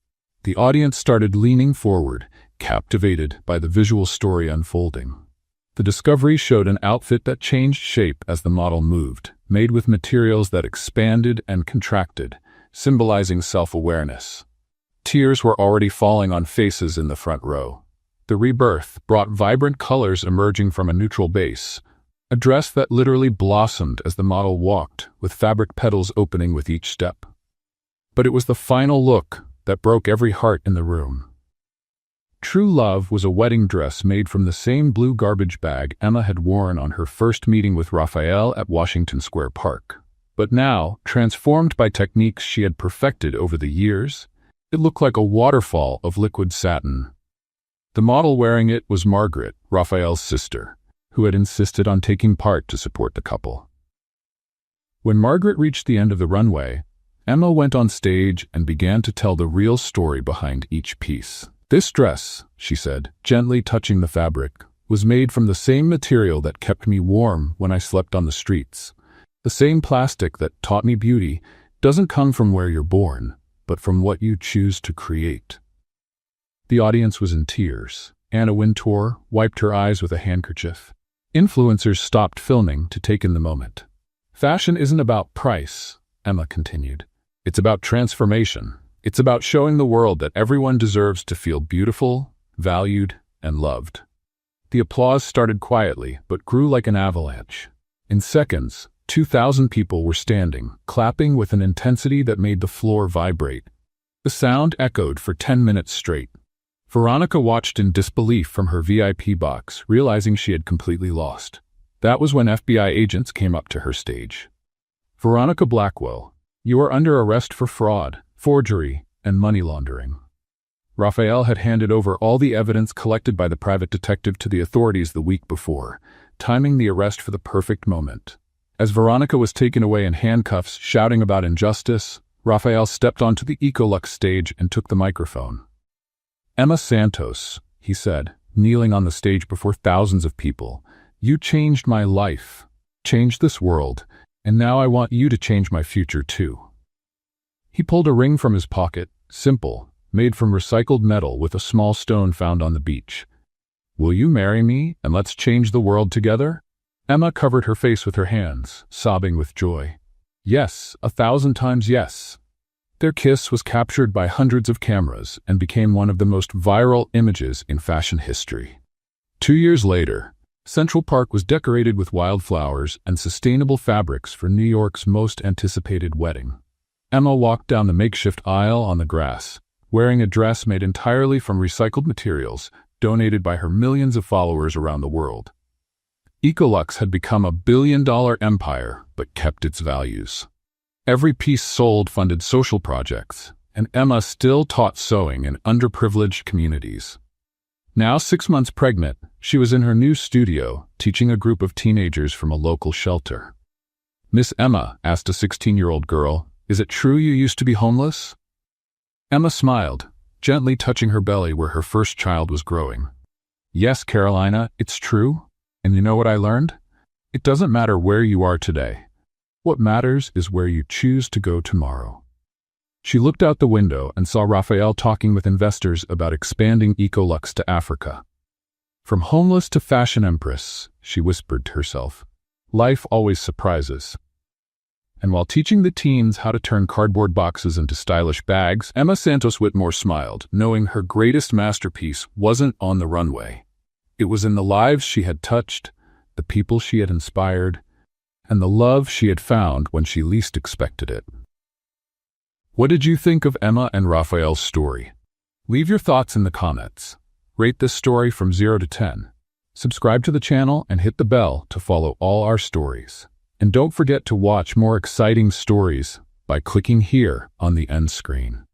A: The audience started leaning forward, captivated by the visual story unfolding. The discovery showed an outfit that changed shape as the model moved, made with materials that expanded and contracted, symbolizing self-awareness. Tears were already falling on faces in the front row. The rebirth brought vibrant colors emerging from a neutral base, a dress that literally blossomed as the model walked, with fabric petals opening with each step. But it was the final look that broke every heart in the room. True Love was a wedding dress made from the same blue garbage bag Emma had worn on her first meeting with Raphael at Washington Square Park. But now, transformed by techniques she had perfected over the years, it looked like a waterfall of liquid satin. The model wearing it was Margaret, Raphael's sister, who had insisted on taking part to support the couple. When Margaret reached the end of the runway, Emma went on stage and began to tell the real story behind each piece. This dress, she said, gently touching the fabric, was made from the same material that kept me warm when I slept on the streets. The same plastic that taught me beauty doesn't come from where you're born, but from what you choose to create. The audience was in tears. Anna Wintour wiped her eyes with a handkerchief. Influencers stopped filming to take in the moment. Fashion isn't about price, Emma continued. It's about transformation. It's about showing the world that everyone deserves to feel beautiful, valued, and loved. The applause started quietly, but grew like an avalanche. In seconds, 2,000 people were standing, clapping with an intensity that made the floor vibrate. The sound echoed for 10 minutes straight. Veronica watched in disbelief from her VIP box, realizing she had completely lost. That was when FBI agents came up to her stage. Veronica Blackwell, you are under arrest for fraud, forgery, and money laundering. Raphael had handed over all the evidence collected by the private detective to the authorities the week before, timing the arrest for the perfect moment. As Veronica was taken away in handcuffs, shouting about injustice, Raphael stepped onto the Ecolux stage and took the microphone. Emma Santos, he said, kneeling on the stage before thousands of people, you changed my life, changed this world, and now I want you to change my future too. He pulled a ring from his pocket, simple, made from recycled metal with a small stone found on the beach. "Will you marry me, and let's change the world together?" Emma covered her face with her hands, sobbing with joy. Yes, 1,000 times yes. Their kiss was captured by hundreds of cameras and became one of the most viral images in fashion history. 2 years later, Central Park was decorated with wildflowers and sustainable fabrics for New York's most anticipated wedding. Emma walked down the makeshift aisle on the grass, wearing a dress made entirely from recycled materials donated by her millions of followers around the world. Ecolux had become a billion-dollar empire, but kept its values. Every piece sold funded social projects, and Emma still taught sewing in underprivileged communities. Now 6 months pregnant, she was in her new studio, teaching a group of teenagers from a local shelter. "Miss Emma," asked a 16-year-old girl, "is it true you used to be homeless?" Emma smiled, gently touching her belly where her first child was growing. "Yes, Carolina, it's true. And you know what I learned? It doesn't matter where you are today. What matters is where you choose to go tomorrow." She looked out the window and saw Raphael talking with investors about expanding Ecolux to Africa. "From homeless to fashion empress," she whispered to herself. "Life always surprises." And while teaching the teens how to turn cardboard boxes into stylish bags, Emma Santos Whitmore smiled, knowing her greatest masterpiece wasn't on the runway. It was in the lives she had touched, the people she had inspired, and the love she had found when she least expected it. What did you think of Emma and Raphael's story? Leave your thoughts in the comments. Rate this story from 0 to 10. Subscribe to the channel and hit the bell to follow all our stories. And don't forget to watch more exciting stories by clicking here on the end screen.